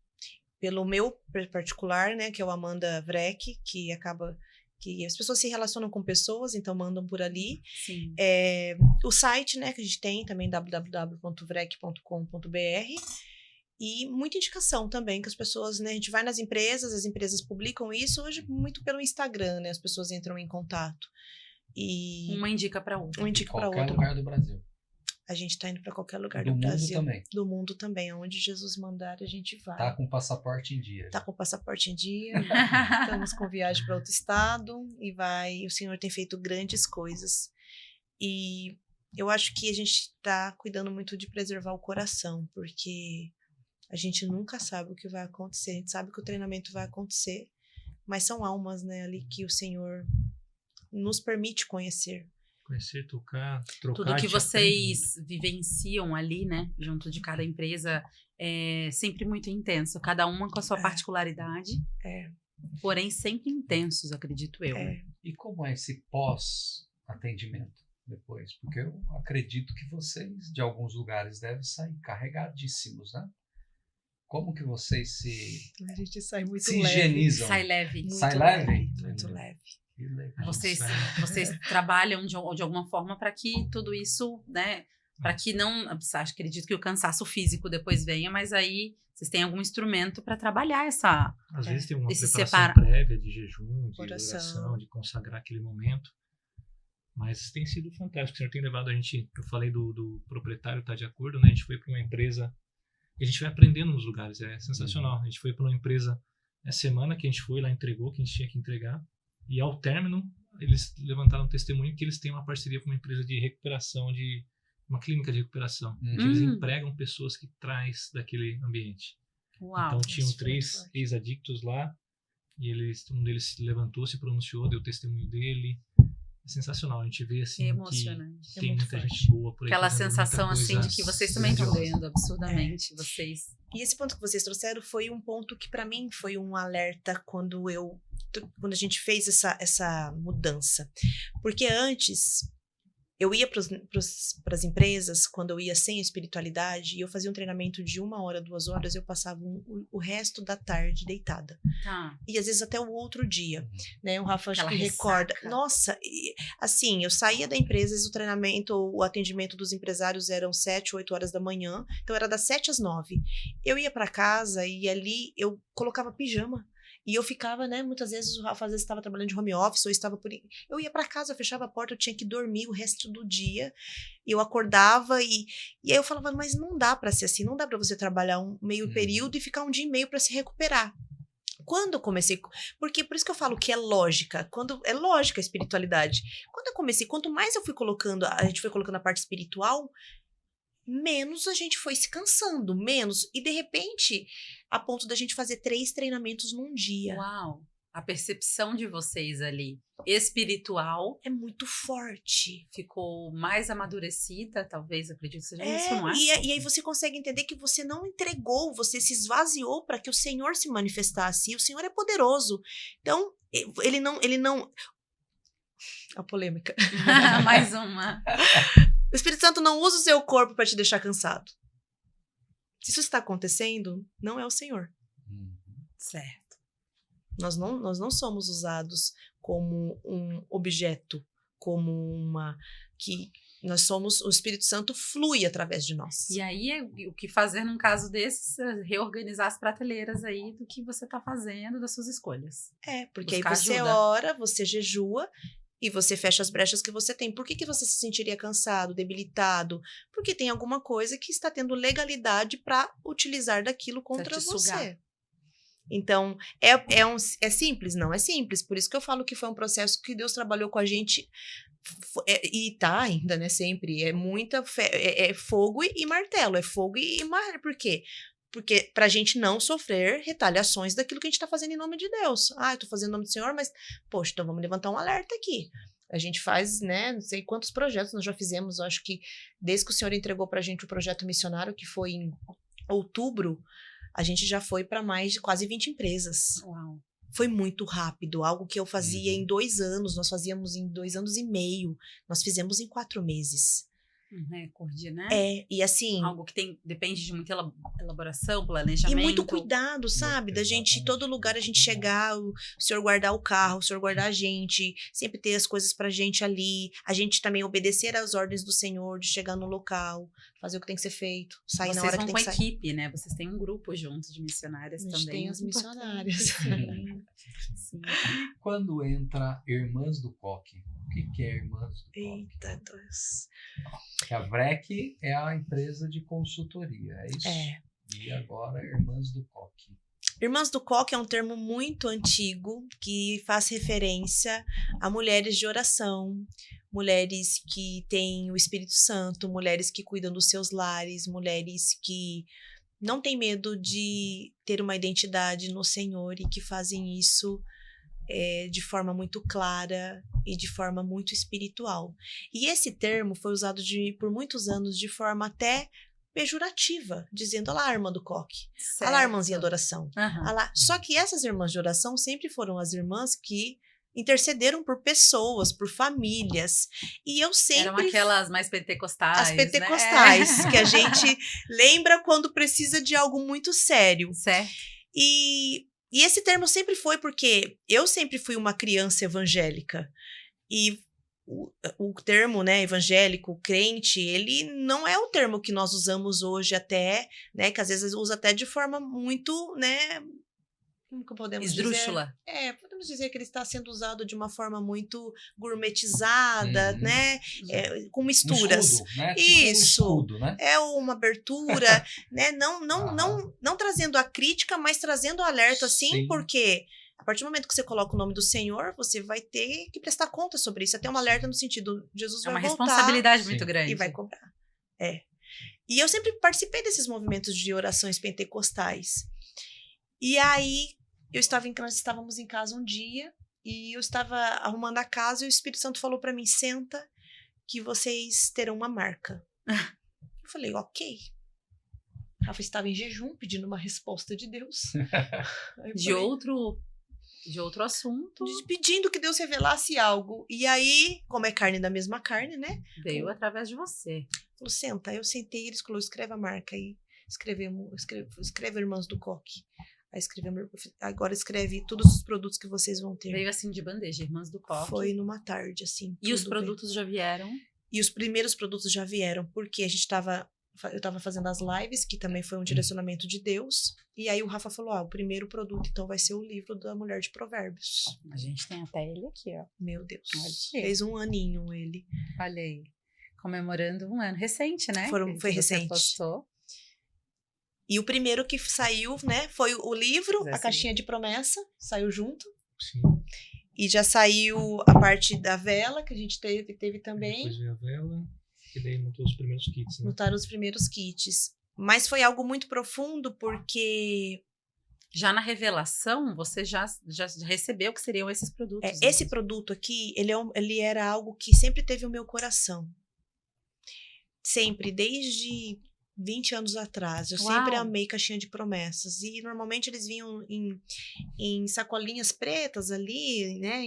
pelo meu particular, né, que é o Amanda Vrec, que acaba que as pessoas se relacionam com pessoas, então mandam por ali. Sim. O site, né, que a gente tem também, www.vrec.com.br, e muita indicação também, que as pessoas, né, a gente vai nas empresas, as empresas publicam isso, hoje muito pelo Instagram, né, as pessoas entram em contato. E Uma indica para outra. um indica para Qualquer outra. lugar do Brasil. A gente tá indo para qualquer lugar Do do mundo Brasil. também. Do mundo também. Aonde Jesus mandar, a gente vai. Tá com o passaporte em dia. Tá com o passaporte em dia. Estamos com viagem para outro estado. E vai. O Senhor tem feito grandes coisas. E eu acho que a gente tá cuidando muito de preservar o coração. Porque a gente nunca sabe o que vai acontecer. A gente sabe que o treinamento vai acontecer. Mas são almas, né, ali que o Senhor nos permite conhecer. Conhecer, tocar, trocar. Tudo que a gente aprende vocês vivenciam ali, né, junto de cada empresa, é sempre muito intenso. Cada uma com a sua particularidade. Porém, sempre intensos, acredito eu. Né? E como é esse pós-atendimento depois? Porque eu acredito que vocês, de alguns lugares, devem sair carregadíssimos, né? Como que vocês A gente sai muito se leve. higienizam? Sai leve. Muito Sai leve? Muito leve. Que legal. Vocês, sai. vocês trabalham de alguma forma para que tudo isso, né? Para que não. Acredito que o cansaço físico depois venha, mas aí vocês têm algum instrumento para trabalhar essa. Às vezes tem uma Esse preparação prévia de jejum, de oração, de consagrar aquele momento. Mas tem sido fantástico. O Senhor tem levado a gente... Eu falei do proprietário estar de acordo, né? A gente foi para uma empresa... E a gente vai aprendendo nos lugares. É sensacional. A gente foi para uma empresa... Essa semana que a gente foi lá, entregou o que a gente tinha que entregar. E ao término, eles levantaram um testemunho que eles têm uma parceria com uma empresa de recuperação, uma clínica de recuperação. Que eles empregam pessoas que traz daquele ambiente. Uau! Então tinham isso foi 3 forte. ex-adictos lá, e um deles se levantou, se pronunciou, deu o testemunho dele. É sensacional, a gente vê assim Que emocionante. que tem muito muita forte. gente boa por aí. Aquela fazendo sensação muita assim coisa de que vocês também estão grandiosa. ganhando absurdamente. Vocês. E esse ponto que vocês trouxeram foi um ponto que para mim foi um alerta quando a gente fez essa mudança. Porque antes eu ia para as empresas, quando eu ia sem espiritualidade, e eu fazia um treinamento de 1 hora, 2 horas, eu passava o resto da tarde deitada. Tá. E às vezes até o outro dia, né? O Rafa acho Aquela que recorda. ressaca. Nossa, assim, eu saía da empresa, às vezes o treinamento, o atendimento dos empresários eram 7, 8 horas da manhã, então era das 7 às 9. Eu ia para casa e ali eu colocava pijama. E eu ficava, né, muitas vezes o Rafa às vezes estava trabalhando de home office ou estava por... Eu ia para casa, eu fechava a porta, eu tinha que dormir o resto do dia. E eu acordava e aí eu falava, mas não dá para ser assim, não dá para você trabalhar um meio período e ficar um dia e meio para se recuperar. Quando eu comecei, porque por isso que eu falo que é lógica, é lógica a espiritualidade. Quando eu comecei, quanto mais eu fui colocando, a gente foi colocando a parte espiritual, menos a gente foi se cansando, menos. E de repente, a ponto da gente fazer 3 treinamentos num dia. Uau! A percepção de vocês ali, espiritual, É muito forte. ficou mais amadurecida, talvez, acredito que seja isso, não é? E aí você consegue entender que você não entregou, você se esvaziou para que o Senhor se manifestasse. E o Senhor é poderoso. Então, ele não... A polêmica. Mais uma. O Espírito Santo não usa o seu corpo para te deixar cansado. Se isso está acontecendo, não é o Senhor. Certo. Nós não somos usados como um objeto, como uma... que nós somos... O Espírito Santo flui através de nós. E aí, o que fazer num caso desses é reorganizar as prateleiras aí do que você tá fazendo, das suas escolhas. Porque buscar aí você ajuda. ora, você jejua e você fecha as brechas que você tem. Por que você se sentiria cansado, debilitado? Porque tem alguma coisa que está tendo legalidade para utilizar daquilo contra te você. sugar. Então, é simples? Não é simples. Por isso que eu falo que foi um processo que Deus trabalhou com a gente e tá ainda, né? Sempre. É muita é fogo e martelo. É fogo e martelo. Por quê? Porque pra gente não sofrer retaliações daquilo que a gente tá fazendo em nome de Deus. Eu tô fazendo em nome do Senhor, mas, poxa, então vamos levantar um alerta aqui. A gente faz, né, não sei quantos projetos nós já fizemos. Eu acho que desde que o Senhor entregou pra gente o projeto missionário, que foi em outubro, a gente já foi para mais de quase 20 empresas. Uau. Foi muito rápido. Algo que eu fazia em 2 anos, nós fazíamos em 2 anos e meio. Nós fizemos em 4 meses. Recorde, né? E assim... Algo que depende de muita elaboração, planejamento. E muito cuidado, sabe? Da gente, em todo lugar, a gente chegar, o senhor guardar o carro, o senhor guardar a gente, sempre ter as coisas pra gente ali, a gente também obedecer às ordens do Senhor, de chegar no local, fazer o que tem que ser feito, sair Vocês na hora vão que tem com que sair. equipe, né? Vocês têm um grupo juntos de missionárias A gente também. tem as missionárias. Sim. E quando entra Irmãs do Coque? O que é Irmãs do Coque? Eita, Deus. A VREC é a empresa de consultoria, é isso? E agora Irmãs do Coque. Irmãs do Coque é um termo muito antigo que faz referência a mulheres de oração, mulheres que têm o Espírito Santo, mulheres que cuidam dos seus lares, mulheres que não têm medo de ter uma identidade no Senhor e que fazem isso de forma muito clara e de forma muito espiritual. E esse termo foi usado por muitos anos de forma até pejorativa, dizendo, olha lá a irmã do coque, olha lá a irmãzinha de oração. Olha lá. Só que essas irmãs de oração sempre foram as irmãs que intercederam por pessoas, por famílias. E eu sempre... Eram aquelas mais pentecostais, as pentecostais, né? que a gente lembra quando precisa de algo muito sério. Certo. E esse termo sempre foi porque eu sempre fui uma criança evangélica. E o termo, né, evangélico, crente, ele não é o termo que nós usamos hoje até, né, que às vezes usa até de forma muito, né, como que podemos esdrúxula. dizer? Podemos dizer que ele está sendo usado de uma forma muito gourmetizada, né, com misturas. Um escudo, né? Isso. Tipo um escudo, né? É uma abertura, né, não trazendo a crítica, mas trazendo o alerta, sim, porque... A partir do momento que você coloca o nome do Senhor, você vai ter que prestar conta sobre isso. Até um alerta no sentido, Jesus vai voltar. É uma responsabilidade muito grande. E vai cobrar. E eu sempre participei desses movimentos de orações pentecostais. E aí, nós estávamos em casa um dia, e eu estava arrumando a casa, e o Espírito Santo falou para mim, senta, que vocês terão uma marca. Eu falei, ok. Rafa estava em jejum, pedindo uma resposta de Deus. De outro assunto. Pedindo que Deus revelasse algo. E aí, como é carne da mesma carne, né? Veio através de você. Falou, senta. Aí eu sentei, ele falou, escreve a marca aí. Escreve Irmãs do Coque. Aí agora escreve todos os produtos que vocês vão ter. Veio assim de bandeja, Irmãs do Coque. Foi numa tarde, assim. E os produtos já vieram? E os primeiros produtos já vieram, porque eu estava fazendo as lives, que também foi um direcionamento de Deus. E aí o Rafa falou, o primeiro produto, então, vai ser o livro da Mulher de Provérbios. A gente tem até ele aqui, ó. Meu Deus. Fez 1 aninho ele. Olha aí. Comemorando 1 ano. Recente, né? Foi recente. Você postou. E o primeiro que saiu, né, foi o livro, Essa a caixinha de promessa, saiu junto. Sim. E já saiu a parte da vela, que a gente teve também. Depois veio a vela, e daí montou os primeiros kits, né? Montaram os primeiros kits. Mas foi algo muito profundo, porque Já na revelação, você já recebeu o que seriam esses produtos. né? esse produto aqui, ele era algo que sempre teve o meu coração. Sempre, desde 20 anos atrás. Eu Uau. sempre amei caixinha de promessas. E normalmente eles vinham em sacolinhas pretas ali, né?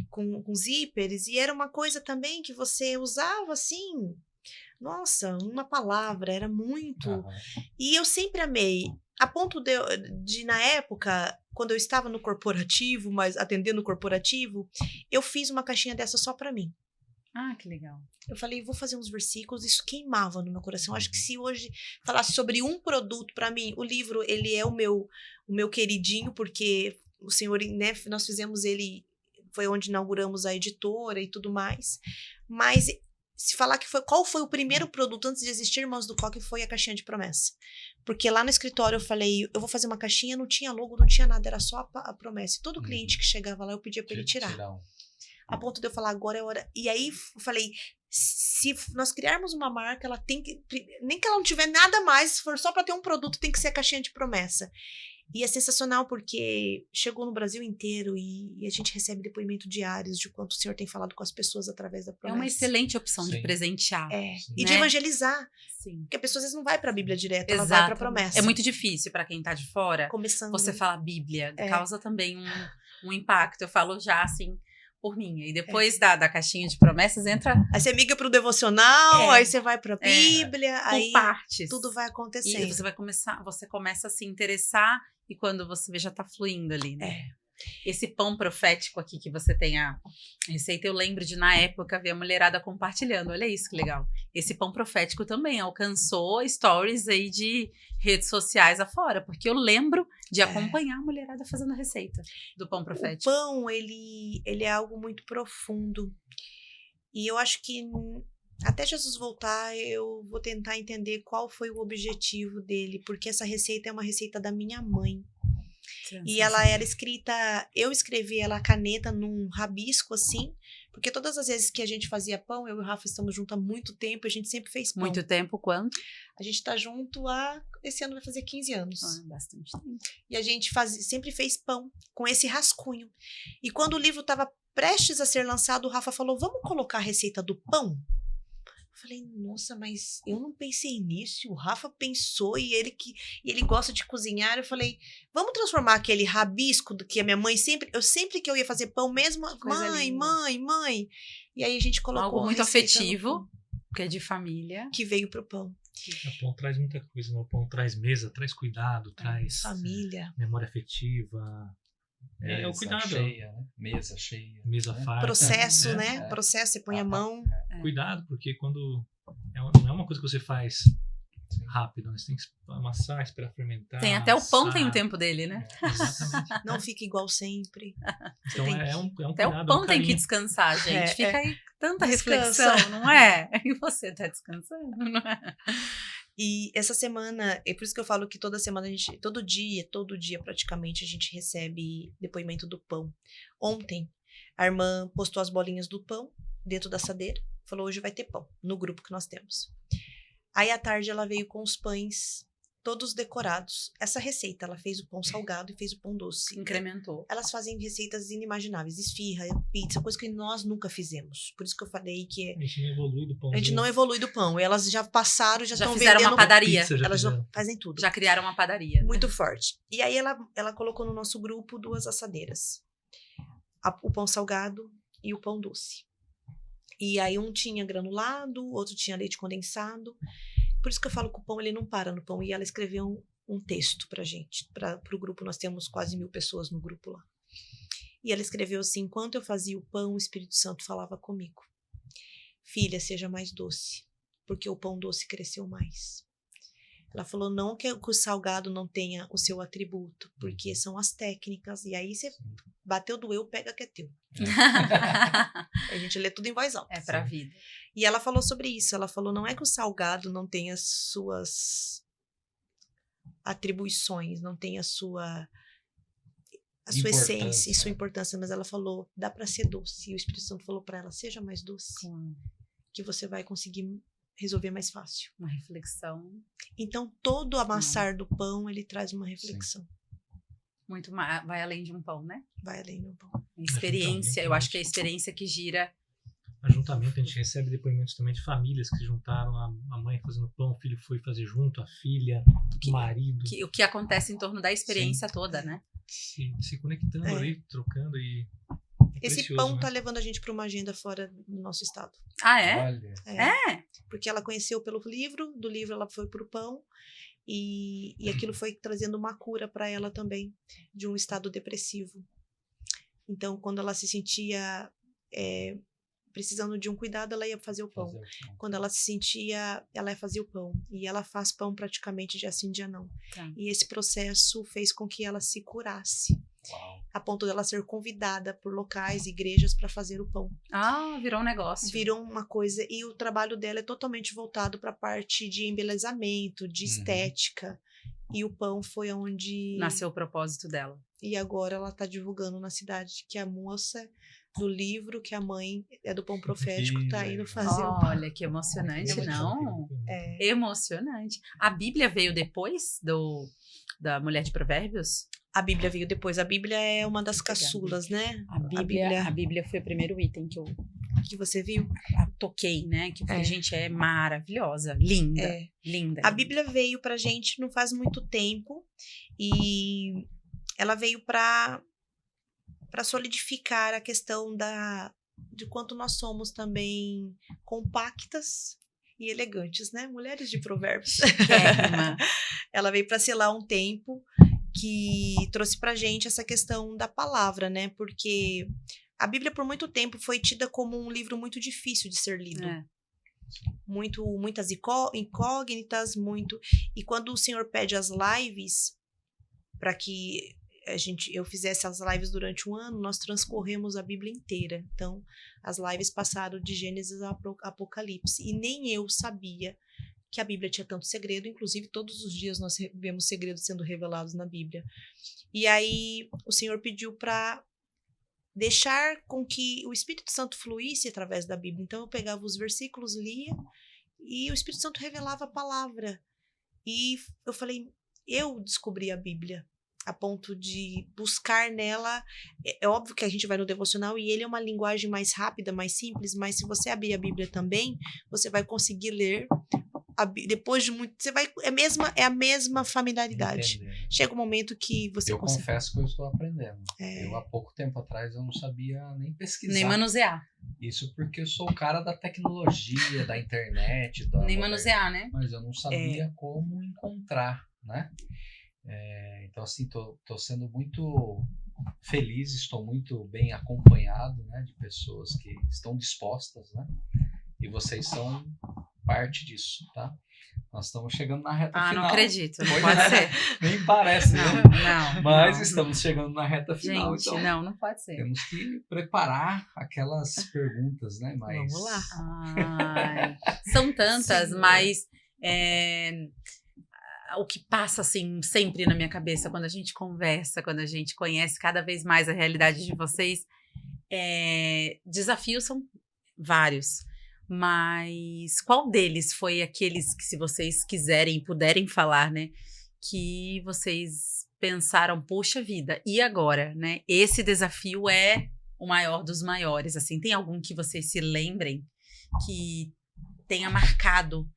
Com zíperes. E era uma coisa também que você usava assim. Nossa, uma palavra, era muito. Aham. E eu sempre amei. A ponto de, na época, quando eu estava no corporativo, mas atendendo o corporativo, eu fiz uma caixinha dessa só para mim. Ah, que legal. Eu falei, vou fazer uns versículos, isso queimava no meu coração. Acho que se hoje falasse sobre um produto, para mim, o livro, ele é o meu queridinho, porque o Senhor, né, nós fizemos ele, foi onde inauguramos a editora e tudo mais. Mas se falar qual foi o primeiro produto antes de existir Irmãos do Coque, foi a caixinha de promessa. Porque lá no escritório eu falei, eu vou fazer uma caixinha, não tinha logo, não tinha nada, era só a promessa. E todo cliente que chegava lá, eu pedia para ele tirar. A ponto de eu falar, agora é hora. E aí eu falei, se nós criarmos uma marca, ela tem que, nem que ela não tiver nada mais, se for só para ter um produto, tem que ser a caixinha de promessa. E é sensacional porque chegou no Brasil inteiro e a gente recebe depoimento diários de quanto o Senhor tem falado com as pessoas através da É promessa. uma excelente opção de Sim. presentear. Sim. E de Né? evangelizar. Sim. Porque a pessoa às vezes não vai para a Bíblia direto, ela vai Exato. para a promessa. É muito difícil para quem tá de fora. Começando. Você fala Bíblia, É. causa também um impacto. Eu falo já assim por mim. E depois da caixinha de promessas entra Aí você migra pro devocional, É. aí você vai pra Bíblia, por aí partes. tudo vai E acontecendo. você começa a se interessar e quando você vê já tá fluindo ali, né? Esse pão profético aqui que você tem a receita, eu lembro de na época ver a mulherada compartilhando. Olha isso que legal. Esse pão profético também alcançou stories aí de redes sociais afora, porque eu lembro de acompanhar a mulherada fazendo a receita do pão O profético. pão, ele é algo muito profundo. E eu acho que até Jesus voltar, eu vou tentar entender qual foi o objetivo dele, porque essa receita é uma receita da minha mãe. E ela era escrita, eu escrevi ela a caneta num rabisco assim, porque todas as vezes que a gente fazia pão, eu e o Rafa estamos juntos há muito tempo, a gente sempre fez pão. Muito tempo, quanto? A gente tá junto esse ano vai fazer 15 anos. Bastante tempo. E a gente sempre fez pão com esse rascunho. E quando o livro estava prestes a ser lançado, o Rafa falou, vamos colocar a receita do pão? Eu falei, nossa, mas eu não pensei nisso. O Rafa pensou e ele gosta de cozinhar. Eu falei, vamos transformar aquele rabisco do que a minha mãe sempre que eu ia fazer pão mesmo, Coisa linda. mãe. E aí a gente colocou Algo a muito receita no afetivo, pão, porque é de família. que veio pro pão. O pão traz muita coisa, né? O pão traz mesa, traz cuidado, traz Família. memória afetiva. É o Mesa cuidado. cheia, né? Mesa cheia. Mesa né? farta. Processo, né? né? Processo, você põe a mão. Cuidado, porque quando. Não é uma coisa que você faz rápido, né? Você tem que amassar, esperar fermentar. Tem até o pão assar. tem o tempo dele, né? Exatamente. Não fica igual sempre. Então tem é um Até cuidado, o um pão tem que carinho. descansar, gente. Fica aí tanta Descansa. reflexão, não é? E você tá descansando, não é? E essa semana, é por isso que eu falo que toda semana todo dia praticamente a gente recebe depoimento do pão. Ontem, a irmã postou as bolinhas do pão dentro da assadeira, falou hoje vai ter pão, no grupo que nós temos. Aí à tarde ela veio com os pães todos decorados. Essa receita, ela fez o pão salgado e fez o pão doce. Incrementou. Elas fazem receitas inimagináveis, esfirra, pizza, coisa que nós nunca fizemos. Por isso que eu falei que A gente não evolui do pão. a gente não evolui do pão. Elas já passaram, já estão fizeram vendendo uma padaria. Pizza já Elas fizeram. já fazem tudo. Já criaram uma padaria. Muito forte. E aí ela colocou no nosso grupo 2 assadeiras. O pão salgado e o pão doce. E aí um tinha granulado, outro tinha leite condensado. Por isso que eu falo que o pão ele não para no pão. E ela escreveu um texto pra gente, pro grupo. Nós temos quase 1000 pessoas no grupo lá. E ela escreveu assim, enquanto eu fazia o pão, o Espírito Santo falava comigo. Filha, seja mais doce, porque o pão doce cresceu mais. Ela falou, não que o salgado não tenha o seu atributo, porque são as técnicas. E aí você bateu, doeu, pega que é teu. A gente lê tudo em voz alta. É pra vida. E ela falou sobre isso. Ela falou, não é que o salgado não tenha atribuições, não tem a sua Importância, essência e sua né? importância, mas ela falou, dá para ser doce. E o Espírito Santo falou para ela, seja mais doce, que você vai conseguir resolver mais fácil. Uma reflexão Então, todo o amassar do pão, ele traz uma reflexão. muito vai além de um pão, né? Vai além do pão. Experiência, eu acho que é a experiência que gira. Ajuntamento, a gente recebe depoimentos também de famílias que se juntaram, a mãe fazendo pão, o filho foi fazer junto, a filha, o marido. O que acontece em torno da experiência toda, né? Se conectando ali, trocando e... Esse precioso, pão né? tá levando a gente para uma agenda fora do nosso estado. Ah, é? Olha, É? Porque ela conheceu pelo livro, do livro ela foi pro pão, e aquilo foi trazendo uma cura para ela também, de um estado depressivo. Então, quando ela se sentia precisando de um cuidado, ela ia fazer o pão. fazer o pão. Quando ela se sentia, ela ia fazer o pão. E ela faz pão praticamente dia sim, dia não. Tá. E esse processo fez com que ela se curasse, Uau. a ponto dela ser convidada por locais, igrejas, para fazer o pão. Ah, virou um negócio. Virou uma coisa, e o trabalho dela é totalmente voltado para a parte de embelezamento, de estética. E o pão foi onde... Nasceu o propósito dela. E agora ela está divulgando na cidade que a moça do livro, que a mãe é do pão profético, Que está indo legal. fazer o pão. Olha, que emocionante, Muito não? É, Emocionante. A Bíblia veio depois da Mulher de Provérbios? a Bíblia veio depois. A Bíblia é uma das caçulas, né? A Bíblia foi o primeiro item que eu Que você viu. toquei, né? Que eu falei, gente, é maravilhosa, linda, É. linda. A Bíblia veio pra gente não faz muito tempo, e ela veio para solidificar a questão de quanto nós somos também compactas e elegantes, né? Mulheres de provérbios. Quérrima. Ela veio para selar um tempo que trouxe pra gente essa questão da palavra, né? Porque a Bíblia por muito tempo foi tida como um livro muito difícil de ser lido. É. Muitas incógnitas, E quando o Senhor pede as lives para que eu fizesse as lives durante um ano, nós transcorremos a Bíblia inteira. Então, as lives passaram de Gênesis a Apocalipse. E nem eu sabia que a Bíblia tinha tanto segredo. Inclusive, todos os dias nós vemos segredos sendo revelados na Bíblia. E aí, o Senhor pediu para deixar com que o Espírito Santo fluísse através da Bíblia. Então, eu pegava os versículos, lia, e o Espírito Santo revelava a palavra. E eu falei, eu descobri a Bíblia, a ponto de buscar nela. É óbvio que a gente vai no devocional e ele é uma linguagem mais rápida, mais simples, mas se você abrir a Bíblia também, você vai conseguir ler. Depois de muito, é a mesma familiaridade. Entender, né? Chega um momento que você Eu consegue. confesso que eu estou aprendendo. É. Eu, há pouco tempo atrás, eu não sabia nem pesquisar. Nem manusear. Isso porque eu sou o cara da tecnologia, da internet. Nem manusear, né? Mas eu não sabia como encontrar, né? Então, assim, tô sendo muito feliz, estou muito bem acompanhado, né? De pessoas que estão dispostas, né? E vocês são parte disso, tá? Nós estamos chegando na reta final. Não acredito, não Pois pode é. ser. Nem parece, né? Não. Mas não. estamos chegando na reta final, Gente, então não pode ser. temos que preparar aquelas perguntas, né? Mas Vamos lá. Ai, são tantas, Sim, mas o que passa assim sempre na minha cabeça quando a gente conversa, quando a gente conhece cada vez mais a realidade de vocês, desafios são vários. Mas qual deles foi aqueles que, se vocês quiserem e puderem falar, né, que vocês pensaram, poxa vida, e agora, né? Esse desafio é o maior dos maiores, assim. Tem algum que vocês se lembrem que tenha marcado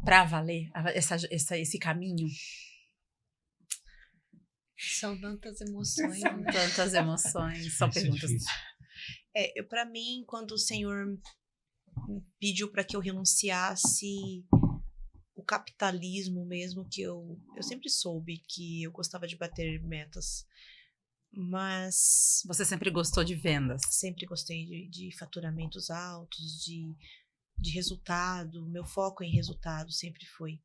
para valer esse caminho? São tantas emoções. São tantas emoções, são Isso é perguntas. difícil. Para mim, quando o Senhor pediu para que eu renunciasse o capitalismo mesmo, que eu sempre soube que eu gostava de bater metas, mas Você sempre gostou de vendas? sempre gostei de faturamentos altos, de resultado. Meu foco em resultado sempre foi.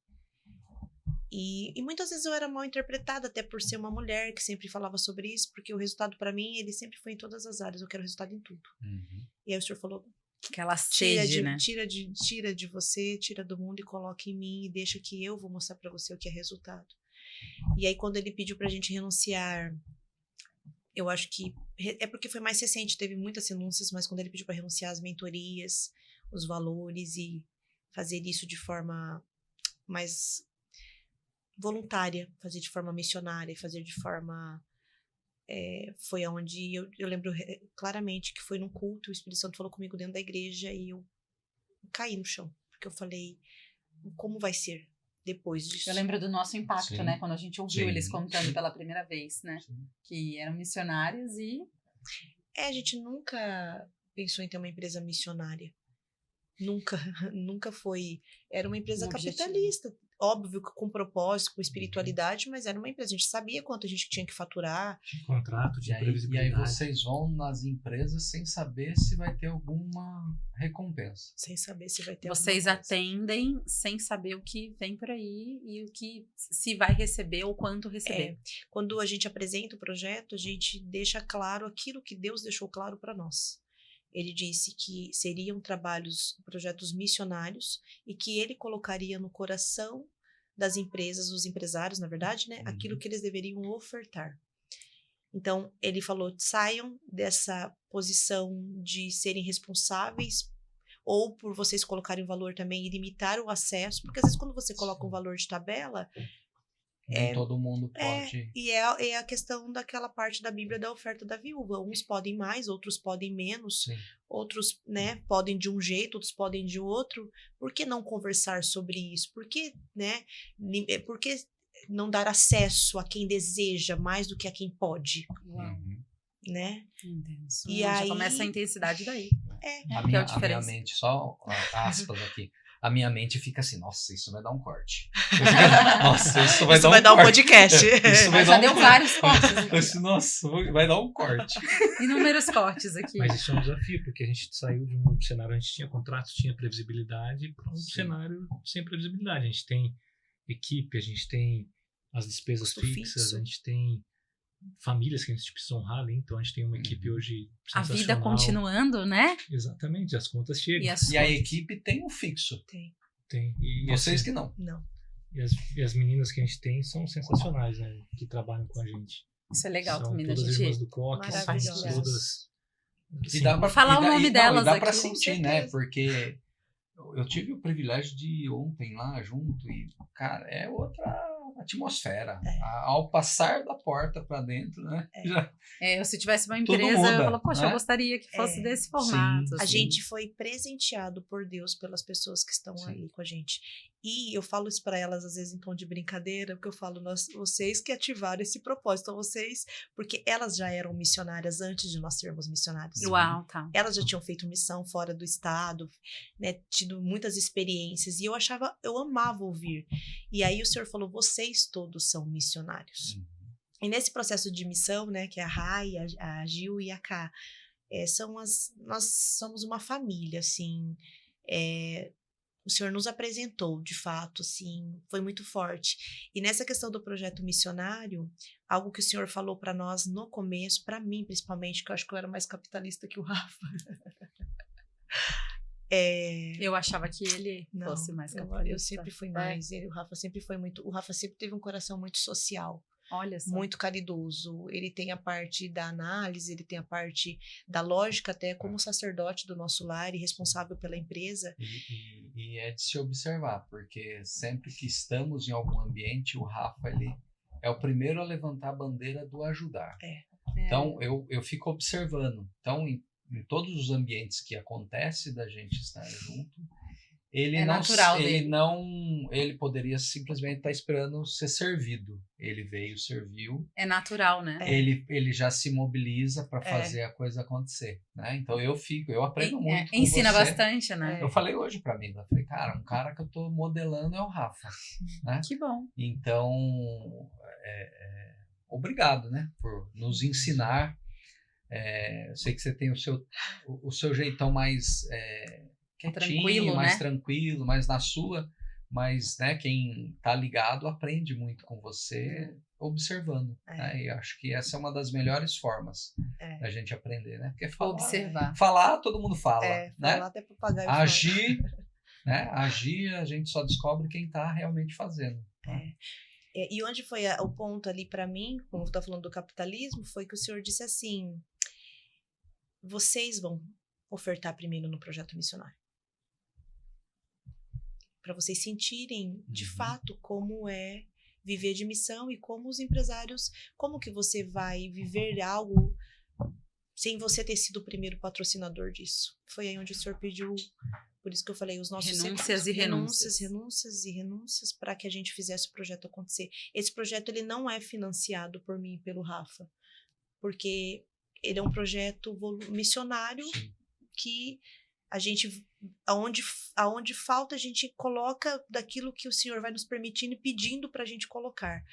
E muitas vezes eu era mal interpretada, até por ser uma mulher que sempre falava sobre isso, porque o resultado para mim, ele sempre foi em todas as áreas. Eu quero resultado em tudo. E aí o Senhor falou, Aquela sede, né? tira de você, tira do mundo e coloca em mim e deixa que eu vou mostrar para você o que é resultado. E aí, quando ele pediu pra gente renunciar, eu acho que é porque foi mais recente, teve muitas renúncias, mas quando ele pediu para renunciar às mentorias, os valores e fazer isso de forma mais voluntária, fazer de forma missionária e fazer de forma... foi onde eu lembro claramente que foi num culto, o Espírito Santo falou comigo dentro da igreja e eu caí no chão, porque eu falei, como vai ser depois disso? Eu lembro do nosso impacto, Sim. né? Quando a gente ouviu Sim. eles contando pela primeira vez, né? Sim. Que eram missionários e... A gente nunca pensou em ter uma empresa missionária. Nunca, nunca foi. Era uma empresa Um objetivo. capitalista. Óbvio que com propósito, com espiritualidade, mas era uma empresa. A gente sabia quanto a gente tinha que faturar. Tinha contrato, E tinha aí previsibilidade. vocês vão nas empresas sem saber se vai ter alguma recompensa. Sem saber se vai ter Vocês alguma coisa. atendem sem saber o que vem por aí e o que se vai receber ou quanto receber. Quando a gente apresenta o projeto, a gente deixa claro aquilo que Deus deixou claro para nós. Ele disse que seriam projetos missionários e que ele colocaria no coração das empresas, dos empresários, na verdade, né, aquilo que eles deveriam ofertar. Então, ele falou, saiam dessa posição de serem responsáveis ou por vocês colocarem o valor também e limitar o acesso, porque às vezes quando você coloca um valor de tabela, Nem todo mundo pode. e é a questão daquela parte da Bíblia da oferta da viúva. Uns podem mais, outros podem menos, Sim. outros, né, podem de um jeito, outros podem de outro. Por que não conversar sobre isso? Por que, né, por que não dar acesso a quem deseja mais do que a quem pode, Uhum. né? Intenso. E Já aí- começa a intensidade daí. É. Que A é minha a diferença. mente, só aspas aqui, a minha mente fica assim, nossa, isso vai dar um corte. Nossa, isso vai Isso dar vai um dar um corte. podcast. Isso vai Mas já dar um deu corte. vários cortes aqui. Assim, nossa, vai dar um corte. Inúmeros cortes aqui. Mas isso é um desafio, porque a gente saiu de um cenário onde a gente tinha contratos, tinha previsibilidade, para um Sim. cenário sem previsibilidade. A gente tem equipe, a gente tem as despesas Custo fixas, fixo. a gente tem famílias que a gente precisa honrar ali, então a gente tem uma equipe hoje A vida sensacional. continuando, né? Exatamente, as contas chegam. E as E a contas. equipe tem um fixo. Tem. E, Vocês assim, que não. Não. e as meninas que a gente tem são sensacionais, né? Que trabalham com a gente. Isso é legal São também da todas irmãs gente. do coque, são Maravilhosas. todas... E assim, dá pra, Falar e o dá- nome e, delas e dá pra aqui, com sentir, né? certeza. Porque eu tive o privilégio de ir ontem lá junto e, cara, é outra atmosfera. Ao passar da porta pra dentro, né? Já- Se tivesse uma Tudo empresa, muda, eu falo, poxa, né? eu gostaria que fosse desse formato. Sim. A assim. gente foi presenteado por Deus pelas pessoas que estão Sim. ali com a gente. E eu falo isso para elas às vezes em tom de brincadeira, porque eu falo, vocês que ativaram esse propósito, vocês, porque elas já eram missionárias antes de nós sermos missionários. Uau, tá. Elas já tinham feito missão fora do estado, né, tido muitas experiências, e eu amava ouvir. E aí o Senhor falou, vocês todos são missionários. E nesse processo de missão, né, que é a Rai, a Gil e a Ká, nós somos uma família, assim, o Senhor nos apresentou, de fato, assim, foi muito forte. E nessa questão do projeto missionário, algo que o Senhor falou para nós no começo, para mim principalmente, que eu acho que eu era mais capitalista que o Rafa. Eu achava que ele Não, fosse mais eu capitalista. sempre fui mais, o Rafa sempre foi muito, o Rafa sempre teve um coração muito social. Olha só. Muito caridoso. Ele tem a parte da análise, ele tem a parte da lógica, até como sacerdote do nosso lar e responsável pela empresa. E é de se observar, porque sempre que estamos em algum ambiente, o Rafa ele é o primeiro a levantar a bandeira do ajudar. Então, eu fico observando. Então, em todos os ambientes que acontece da gente estar junto, ele É não, natural ele dele. não, ele poderia simplesmente estar esperando ser servido. Ele veio, serviu, É natural, né? ele já se mobiliza para fazer a coisa acontecer, né? Então eu aprendo muito com Ensina você. bastante, né? Eu falei hoje pra mim, eu falei, cara, um cara que eu tô modelando é o Rafa, né? Que bom. Então, obrigado, né, por nos ensinar. Eu sei que você tem o seu jeitão mais quietinho, Tranquilo, mais né? tranquilo, mais na sua, mas, né, quem tá ligado aprende muito com você observando, né? E acho que essa é uma das melhores formas da gente aprender, né? Porque Observar. falar todo mundo fala, né? Falar até papagaio. Agir, né? Agir, a gente só descobre quem tá realmente fazendo. E onde foi o ponto ali para mim, como eu tô falando do capitalismo, foi que o senhor disse assim: vocês vão ofertar primeiro no projeto missionário. Para vocês sentirem de fato como é viver de missão e como os empresários, como que você vai viver algo sem você ter sido o primeiro patrocinador disso. Foi aí onde o senhor pediu, por isso que eu falei, os nossos renúncias e renúncias para que a gente fizesse o projeto acontecer. Esse projeto ele não é financiado por mim e pelo Rafa, porque ele é um projeto missionário. Sim. Que a gente, aonde falta, a gente coloca daquilo que o Senhor vai nos permitindo e pedindo para a gente colocar.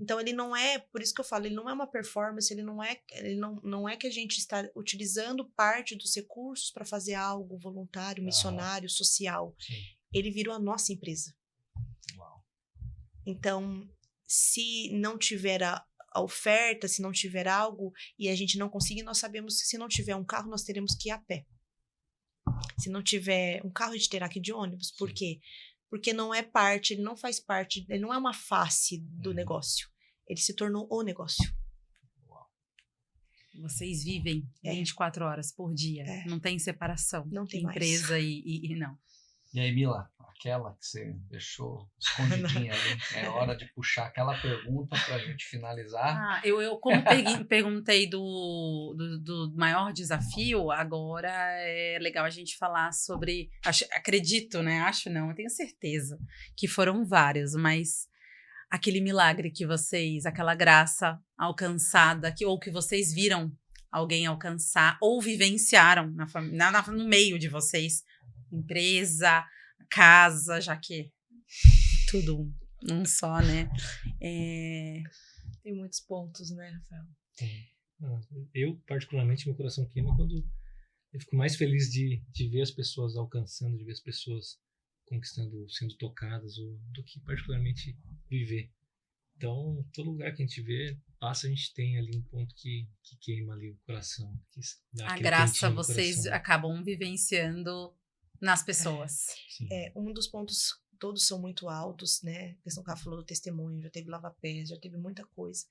Então, ele não é, por isso que eu falo, ele não é uma performance, ele não é que a gente está utilizando parte dos recursos para fazer algo voluntário, missionário, social. Sim. Ele virou a nossa empresa. Uau. Então, se não tiver a oferta, se não tiver algo e a gente não conseguir, nós sabemos que se não tiver um carro, nós teremos que ir a pé. Se não tiver um carro, a gente terá que ir de ônibus. Por quê? Porque não é parte, ele não faz parte, ele não é uma face do negócio. Ele se tornou o negócio. Vocês vivem 24 horas por dia. Não tem separação. Não tem empresa mais. E não. E aí, Mila, aquela que você deixou escondidinha ali, é hora de puxar aquela pergunta para a gente finalizar. Eu como perguntei do maior desafio, agora é legal a gente falar sobre, acredito, né? Acho não, eu tenho certeza que foram vários, mas aquele milagre que vocês, aquela graça alcançada, ou que vocês viram alguém alcançar, ou vivenciaram no meio de vocês, empresa, casa, já que tudo um só, né? Tem muitos pontos, né, Rafael? Eu, particularmente, meu coração queima quando eu fico mais feliz de ver as pessoas alcançando, de ver as pessoas conquistando, sendo tocadas, do que particularmente viver. Então, todo lugar que a gente vê, a gente tem ali um ponto que queima ali o coração. Que dá a graça vocês acabam vivenciando nas pessoas. Um dos pontos, todos são muito altos, né? A questão que ela falou do testemunho, já teve lava-pés, já teve muita coisa.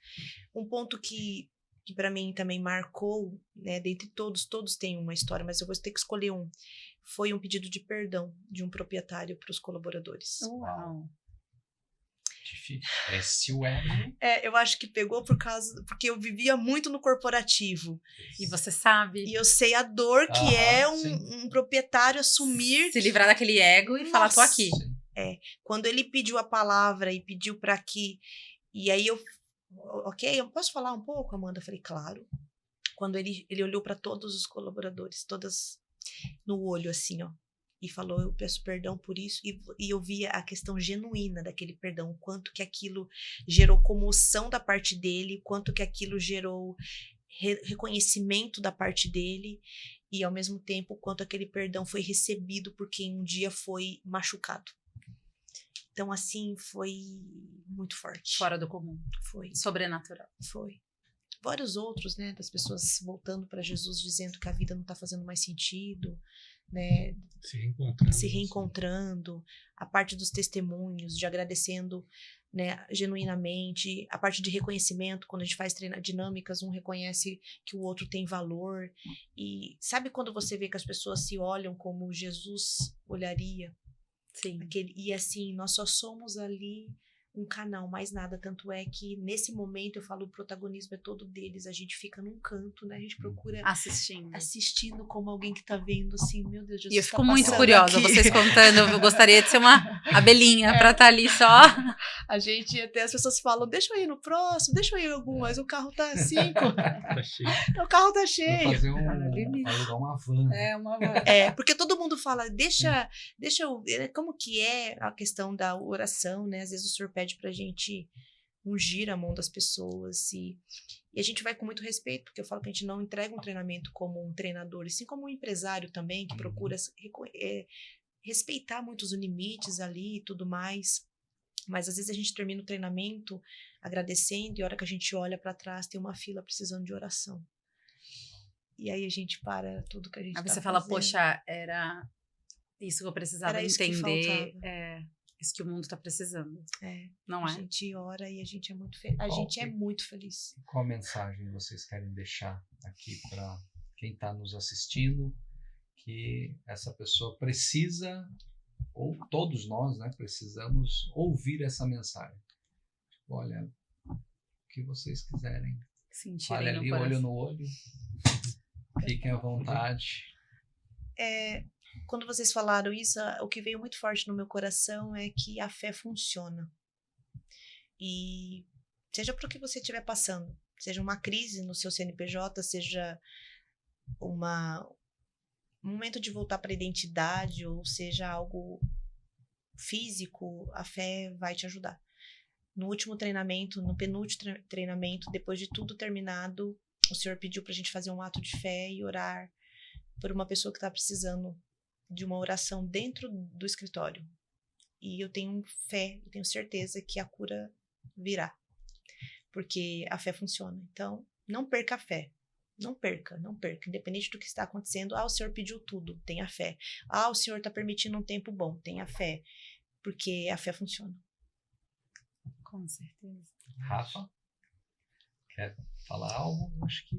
Um ponto que para mim também marcou, né? Dentre todos têm uma história, mas eu vou ter que escolher um. Foi um pedido de perdão de um proprietário para os colaboradores. Uau! Eu acho que pegou porque eu vivia muito no corporativo. E você sabe. E eu sei a dor que é um proprietário assumir. Se livrar daquele ego e falar, tô aqui. Quando ele pediu a palavra e pediu para que. E aí eu posso falar um pouco, Amanda? Eu falei, claro. Quando ele olhou para todos os colaboradores, todas no olho, assim, ó. E falou, eu peço perdão por isso. E eu via a questão genuína daquele perdão. O quanto que aquilo gerou comoção da parte dele. O quanto que aquilo gerou reconhecimento da parte dele. E, ao mesmo tempo, o quanto aquele perdão foi recebido por quem um dia foi machucado. Então, assim, foi muito forte. Fora do comum. Foi. Sobrenatural. Foi. Vários outros, né? Das pessoas voltando para Jesus, dizendo que a vida não está fazendo mais sentido. Né, se reencontrando, a parte dos testemunhos, de agradecendo, né, genuinamente, a parte de reconhecimento, quando a gente faz dinâmicas, um reconhece que o outro tem valor, e sabe quando você vê que as pessoas se olham como Jesus olharia? Sim. E assim, nós só somos ali um canal, mais nada, tanto é que nesse momento eu falo, o protagonismo é todo deles, a gente fica num canto, né, a gente procura assistindo como alguém que tá vendo, assim, meu Deus, Jesus. E eu fico muito curiosa, vocês contando, eu gostaria de ser uma abelhinha pra estar ali só. A gente, até as pessoas falam, deixa eu ir no próximo, deixa eu ir em algum, mas o carro tá 5. Tá cheio. O carro tá cheio. Vou fazer alugar uma van. Uma van. Porque todo mundo fala, deixa eu, como que é a questão da oração, né, às vezes o senhor pede pra gente ungir a mão das pessoas e a gente vai com muito respeito, porque eu falo que a gente não entrega um treinamento como um treinador, e sim como um empresário também, que procura respeitar muitos limites ali e tudo mais, mas às vezes a gente termina o treinamento agradecendo e a hora que a gente olha para trás tem uma fila precisando de oração. E aí a gente para tudo que a gente aí você fala, poxa, era isso que eu precisava entender. isso que o mundo está precisando. Não A é? gente ora e a gente é muito feliz. A gente é muito feliz. Qual mensagem vocês querem deixar aqui para quem está nos assistindo, que essa pessoa precisa, ou todos nós, né, precisamos ouvir essa mensagem? Olha, o que vocês quiserem. Sentirem Olha no ali, coração. olho no olho. Fiquem à vontade. Quando vocês falaram isso, o que veio muito forte no meu coração é que a fé funciona. E seja para o que você estiver passando, seja uma crise no seu CNPJ, seja um momento de voltar para a identidade, ou seja algo físico, a fé vai te ajudar. No último treinamento, no penúltimo treinamento, depois de tudo terminado, o Senhor pediu para a gente fazer um ato de fé e orar por uma pessoa que está precisando de uma oração dentro do escritório. E eu tenho fé, eu tenho certeza que a cura virá, porque a fé funciona. Então, não perca a fé. Não perca, não perca. Independente do que está acontecendo, o Senhor pediu tudo, tenha fé. O Senhor está permitindo um tempo bom, tenha fé, porque a fé funciona. Com certeza. Rafa, quer falar algo? Acho que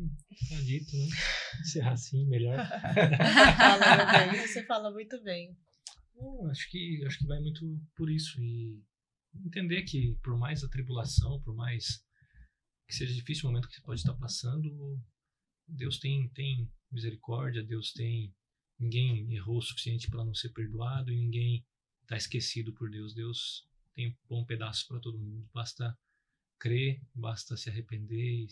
tá dito, né? Encerrar assim, melhor. Fala, meu bem, você fala muito bem. Não, acho que vai muito por isso. E entender que por mais a tribulação, por mais que seja difícil o momento que você pode estar passando, Deus tem misericórdia, ninguém errou o suficiente para não ser perdoado e ninguém está esquecido por Deus. Deus tem um bom pedaço para todo mundo. Basta crer, basta se arrepender e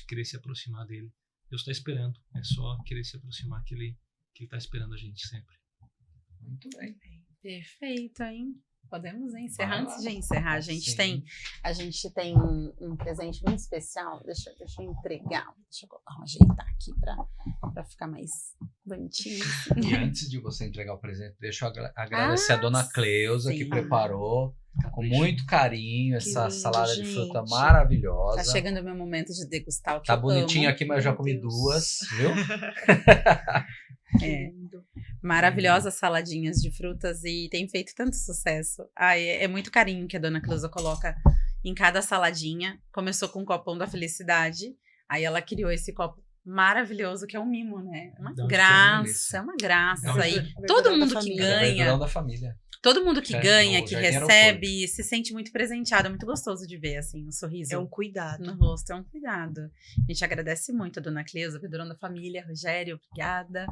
querer se aproximar dele. Deus está esperando, é só querer se aproximar que ele está esperando a gente sempre. Muito bem. Perfeito, hein? Podemos encerrar. Vai lá. Antes de encerrar, a gente tem um presente muito especial. Deixa eu entregar. Deixa eu ajeitar aqui para ficar mais bonitinho. E antes de você entregar o presente, deixa eu agradecer a dona Cleusa, que sim. preparou com muito carinho essa lindo, salada de gente. fruta maravilhosa. Tá chegando o meu momento de degustar o que Tá eu bonitinho amo. aqui, mas eu já Meu comi Deus. duas, viu? É. Maravilhosas saladinhas de frutas e tem feito tanto sucesso. É muito carinho que a dona Cleusa coloca em cada saladinha. Começou com o copão da felicidade, aí ela criou esse copo maravilhoso que é um mimo, né? Uma Dá uma graça, é uma graça. É uma aí verdura todo da mundo que família. É ganha, verdurão da família. todo mundo que Já ganha, entrou, que já era o recebe, se sente muito presenteado. É muito gostoso de ver, assim, o sorriso É um cuidado. no rosto, é um cuidado. A gente agradece muito a dona Cleusa, Pedrão da família, Rogério, obrigada.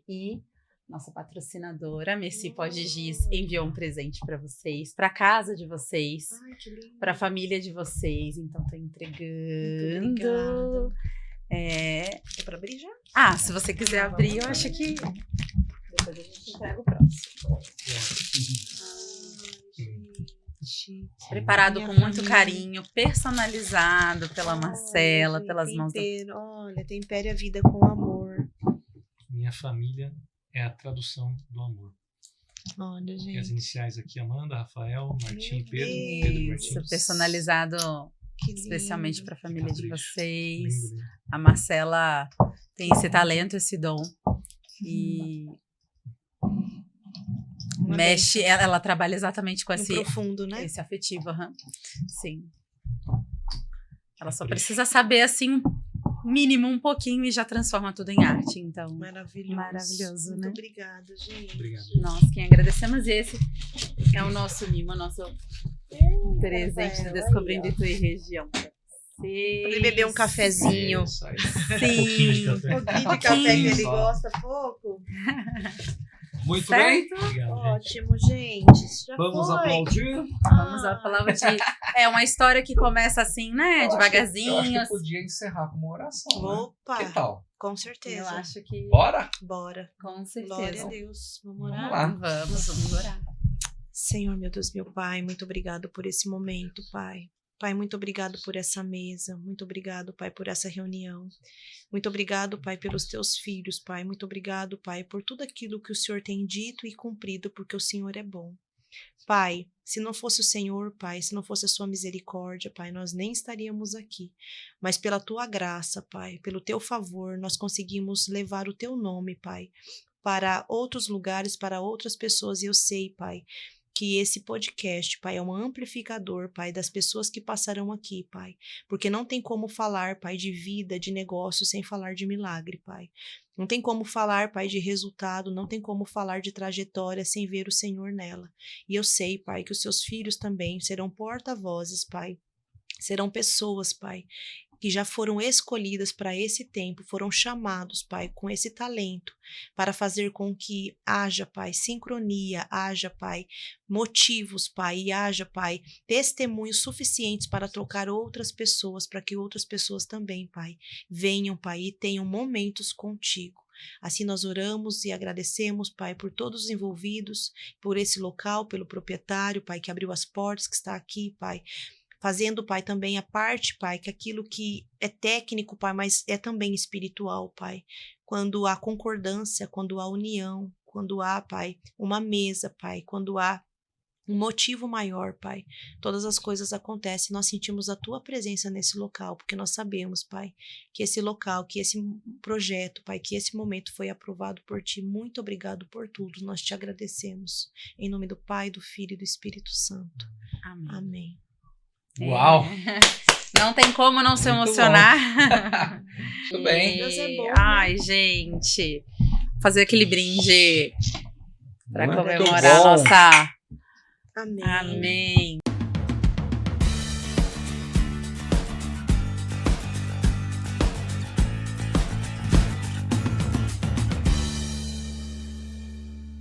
E nossa patrocinadora, Messi Pode Giz, enviou um presente para vocês, para casa de vocês, Ai, que lindo. para a família de vocês. Então, tô entregando. Muito obrigada. É para abrir já? Se você quiser abrir, eu acho que depois a gente entrega o próximo. Gente. Preparado Minha com muito família. carinho, personalizado pela Marcela, Olha, pelas mãos da... Olha, tempere a vida com amor. Minha família é a tradução do amor. Olha, E as gente. iniciais aqui, Amanda, Rafael, Martim, Meu Pedro Deus. Isso, Martins. personalizado Que lindo. especialmente para a família de Capricho. vocês. Lindo, lindo. A Marcela tem esse talento, esse dom. E Uma mexe, ela trabalha exatamente com No profundo, né? esse afetivo. Aham. Sim. Ela só precisa saber, assim, mínimo um pouquinho e já transforma tudo em arte. Então, Maravilhoso. Maravilhoso, Muito né? obrigada, gente. Obrigado. nós quem agradecemos. E esse é o nosso mimo, nosso presente do Rafael, Descobrindo aí, ó. Itu e Região. Pra vocês. Pra ele beber um cafezinho. Isso aí. pouquinho de Sim. café. Um pouquinho de Pouquinho café que ele só. gosta, pouco. Muito bem. Certo? Obrigado, gente. Ótimo, gente. Já Vamos foi. aplaudir. Vamos à palavra de... É uma história que começa assim, né? Eu acho Devagarzinho. que podia encerrar com uma oração, né? Opa, Que tal? com certeza. Eu acho que... Bora? Bora. Com Glória a certeza. Deus. Vamos Vamos orar. lá. Vamos orar. Senhor, meu Deus, meu Pai, muito obrigado por esse momento, Pai. Pai, muito obrigado por essa mesa. Muito obrigado, Pai, por essa reunião. Muito obrigado, Pai, pelos teus filhos, Pai. Muito obrigado, Pai, por tudo aquilo que o Senhor tem dito e cumprido, porque o Senhor é bom. Pai, se não fosse o Senhor, Pai, se não fosse a sua misericórdia, Pai, nós nem estaríamos aqui. Mas pela tua graça, Pai, pelo teu favor, nós conseguimos levar o teu nome, Pai, para outros lugares, para outras pessoas. E eu sei, Pai, que esse podcast, Pai, é um amplificador, Pai, das pessoas que passarão aqui, Pai. Porque não tem como falar, Pai, de vida, de negócio, sem falar de milagre, Pai. Não tem como falar, Pai, de resultado, não tem como falar de trajetória sem ver o Senhor nela. E eu sei, Pai, que os seus filhos também serão porta-vozes, Pai. Serão pessoas, Pai, que já foram escolhidas para esse tempo, foram chamados, Pai, com esse talento, para fazer com que haja, Pai, sincronia, haja, Pai, motivos, Pai, e haja, Pai, testemunhos suficientes para trocar outras pessoas, para que outras pessoas também, Pai, venham, Pai, e tenham momentos contigo. Assim nós oramos e agradecemos, Pai, por todos os envolvidos, por esse local, pelo proprietário, Pai, que abriu as portas, que está aqui, Pai, fazendo, Pai, também a parte, Pai, que aquilo que é técnico, Pai, mas é também espiritual, Pai. Quando há concordância, quando há união, quando há, Pai, uma mesa, Pai, quando há um motivo maior, Pai, todas as coisas acontecem. Nós sentimos a Tua presença nesse local, porque nós sabemos, Pai, que esse local, que esse projeto, Pai, que esse momento foi aprovado por Ti. Muito obrigado por tudo. Nós Te agradecemos. Em nome do Pai, do Filho e do Espírito Santo. Amém. Amém. Uau! Não tem como não se Muito emocionar. Tudo bem. Deus é bom, né? Ai, gente. Fazer aquele brinde para Muito comemorar a bom. nossa. Amém. Amém.